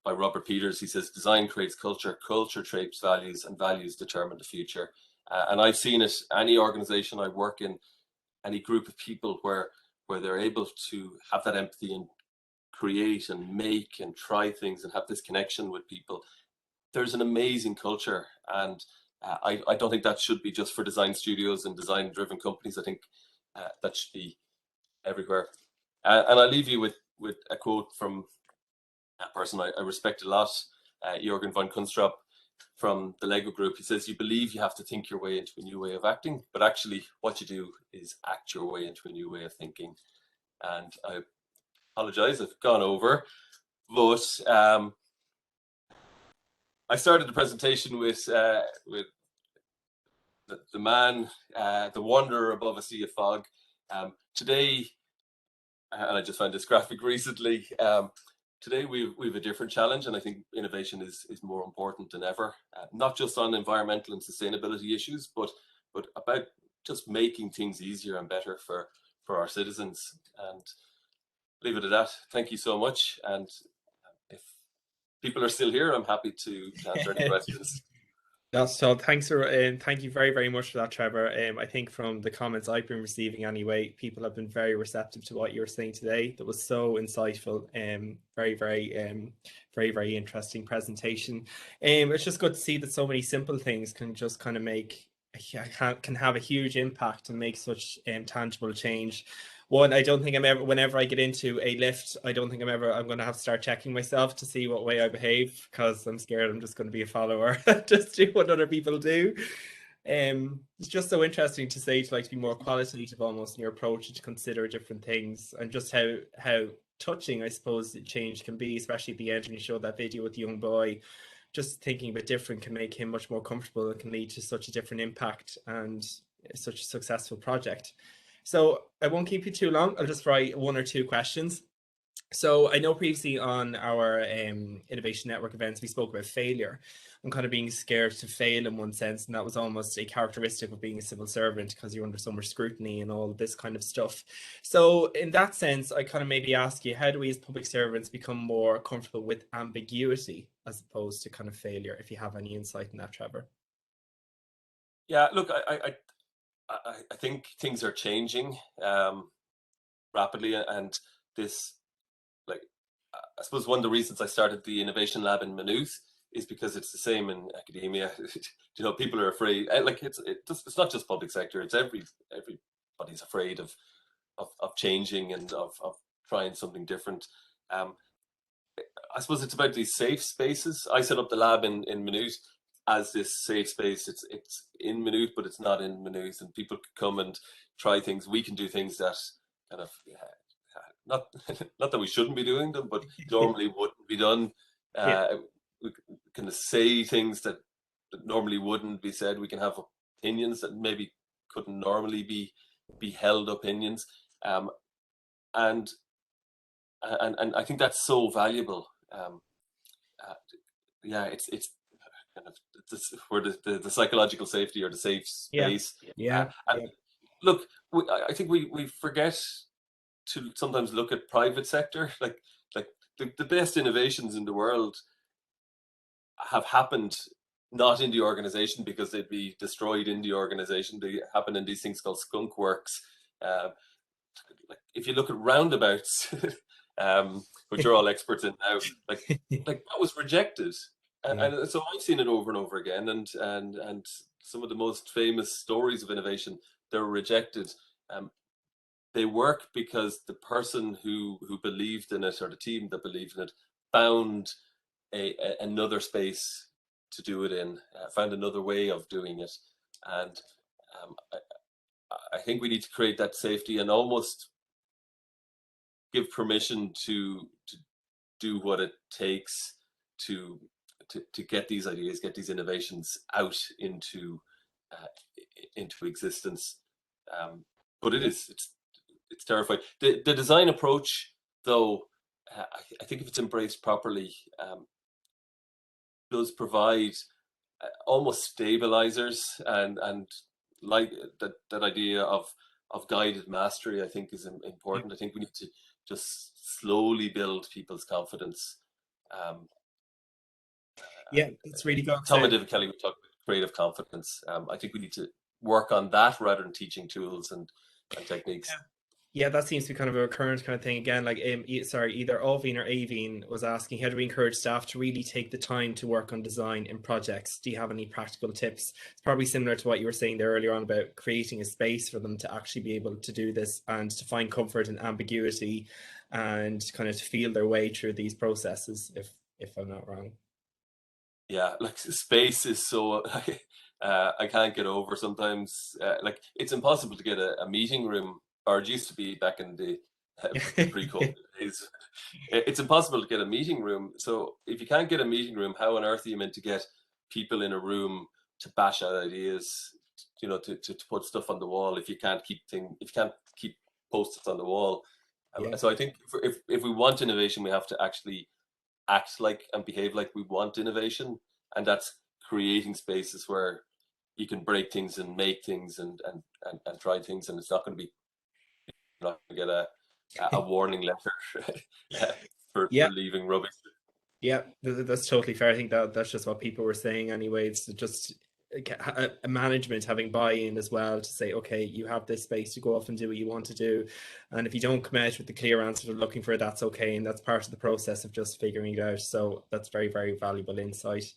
by Robert Peters. He says, "Design creates culture, culture shapes values, and values determine the future." And I've seen it, any organization I work in, any group of people where they're able to have that empathy and create and make and try things and have this connection with people, there's an amazing culture. And I don't think that should be just for design studios and design driven companies. I think that should be everywhere. And I'll leave you with a quote from a person I respect a lot, Jürgen von Kunstrup from the Lego Group. He says, "You believe you have to think your way into a new way of acting, but actually what you do is act your way into a new way of thinking." And I apologize, I've gone over, but I started the presentation with the man, the wanderer above a sea of fog. Today, and I just found this graphic recently, today we've a different challenge, and I think innovation is more important than ever, not just on environmental and sustainability issues, but about just making things easier and better for our citizens. And leave it at that. Thank you so much. And if people are still here, I'm happy to answer any questions. So thanks for thank you very, very much for that, Trevor. I think from the comments I've been receiving anyway, people have been very receptive to what you were saying today. That was so insightful. Very, very interesting presentation. It's just good to see that so many simple things can just kind of can have a huge impact and make such tangible change. One, I don't think whenever I get into a lift, I don't think I'm going to have to start checking myself to see what way I behave, because I'm scared I'm just going to be a follower, just do what other people do. It's just so interesting to say to be more qualitative almost in your approach, to consider different things, and just how touching, I suppose, the change can be, especially at the end when you show that video with the young boy. Just thinking a bit different can make him much more comfortable and can lead to such a different impact and such a successful project. So I won't keep you too long. I'll just write 1 or 2 questions. So I know previously on our Innovation Network events, we spoke about failure and kind of being scared to fail in one sense. And that was almost a characteristic of being a civil servant because you're under so much scrutiny and all this kind of stuff. So in that sense, I kind of maybe ask you, how do we as public servants become more comfortable with ambiguity as opposed to kind of failure? If you have any insight in that, Trevor. Yeah, look, I think things are changing rapidly, and this, like, I suppose one of the reasons I started the Innovation Lab in Maynooth is because it's the same in academia. You know, people are afraid. Like, it's not just public sector. It's everybody's afraid of changing and of trying something different. I suppose it's about these safe spaces. I set up the lab in Maynooth as this safe space. It's in Maynooth, but it's not in Maynooth, and people can come and try things. We can do things that kind of not that we shouldn't be doing them, but normally wouldn't be done. We can say things that normally wouldn't be said. We can have opinions that maybe couldn't normally be held opinions, and I think that's so valuable. Yeah, it's kind of where the psychological safety or the safe space. And look, I think we forget to sometimes look at private sector. Like the best innovations in the world have happened not in the organization because they'd be destroyed in the organization. They happen in these things called skunk works. Like if you look at Roundabouts, which you're all experts in now, like that was rejected, and so I've seen it over and over again. And some of the most famous stories of innovation, they're rejected. They work because the person who believed in it, or the team that believed in it, found another space to do it in, found another way of doing it. And I think we need to create that safety and almost give permission to do what it takes to get these ideas, get these innovations out into existence. But it's terrifying. The design approach, though, I think if it's embraced properly, does provide almost stabilizers, and like that idea of guided mastery, I think is important. I think we need to just slowly build people's confidence. Yeah, that's really good. Tom and David Kelly would talk about creative confidence. I think we need to work on that rather than teaching tools and techniques. Yeah, that seems to be kind of a recurrent kind of thing again. Like, either Alvin or Avine was asking, how do we encourage staff to really take the time to work on design in projects? Do you have any practical tips? It's probably similar to what you were saying there earlier on about creating a space for them to actually be able to do this and to find comfort in ambiguity and kind of to feel their way through these processes, if I'm not wrong. Yeah, like space is so I can't get over sometimes. Like it's impossible to get a meeting room, or it used to be back in the pre-COVID days. It's impossible to get a meeting room. So if you can't get a meeting room, how on earth are you meant to get people in a room to bash out ideas? You know, to put stuff on the wall if you can't keep post-its on the wall. So I think if we want innovation, we have to actually act like and behave like we want innovation, and that's creating spaces where you can break things and make things and try things, and it's not going to be, you're not going to get a warning letter for leaving rubbish. Yeah, that's totally fair. I think that's just what people were saying anyway. It's just a management having buy-in as well to say, okay, you have this space to go off and do what you want to do, and if you don't come out with the clear answer they're looking for, that's okay, and that's part of the process of just figuring it out. So that's very, very valuable insight.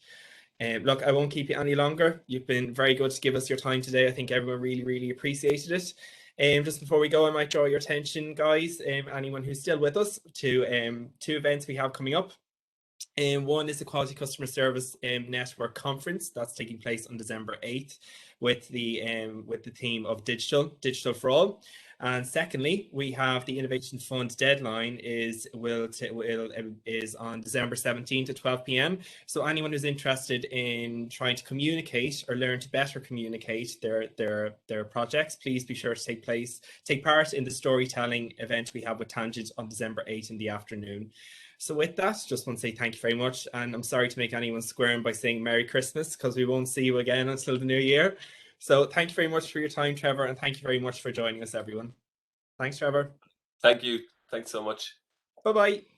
Look, I won't keep you any longer. You've been very good to give us your time today. I think everyone really, really appreciated it. Just before we go, I might draw your attention, guys, anyone who's still with us, to 2 events we have coming up. One is the Quality Customer Service Network Conference that's taking place on December 8th with the theme of digital for all. And secondly, we have the Innovation Fund deadline is on December 17th at 12 p.m. So anyone who's interested in trying to communicate or learn to better communicate their projects, please be sure to take part in the storytelling event we have with Tangent on December 8th in the afternoon. So with that, just want to say thank you very much. And I'm sorry to make anyone squirm by saying Merry Christmas, because we won't see you again until the new year. So thank you very much for your time, Trevor, and thank you very much for joining us, everyone. Thanks, Trevor. Thank you. Thanks so much. Bye-bye.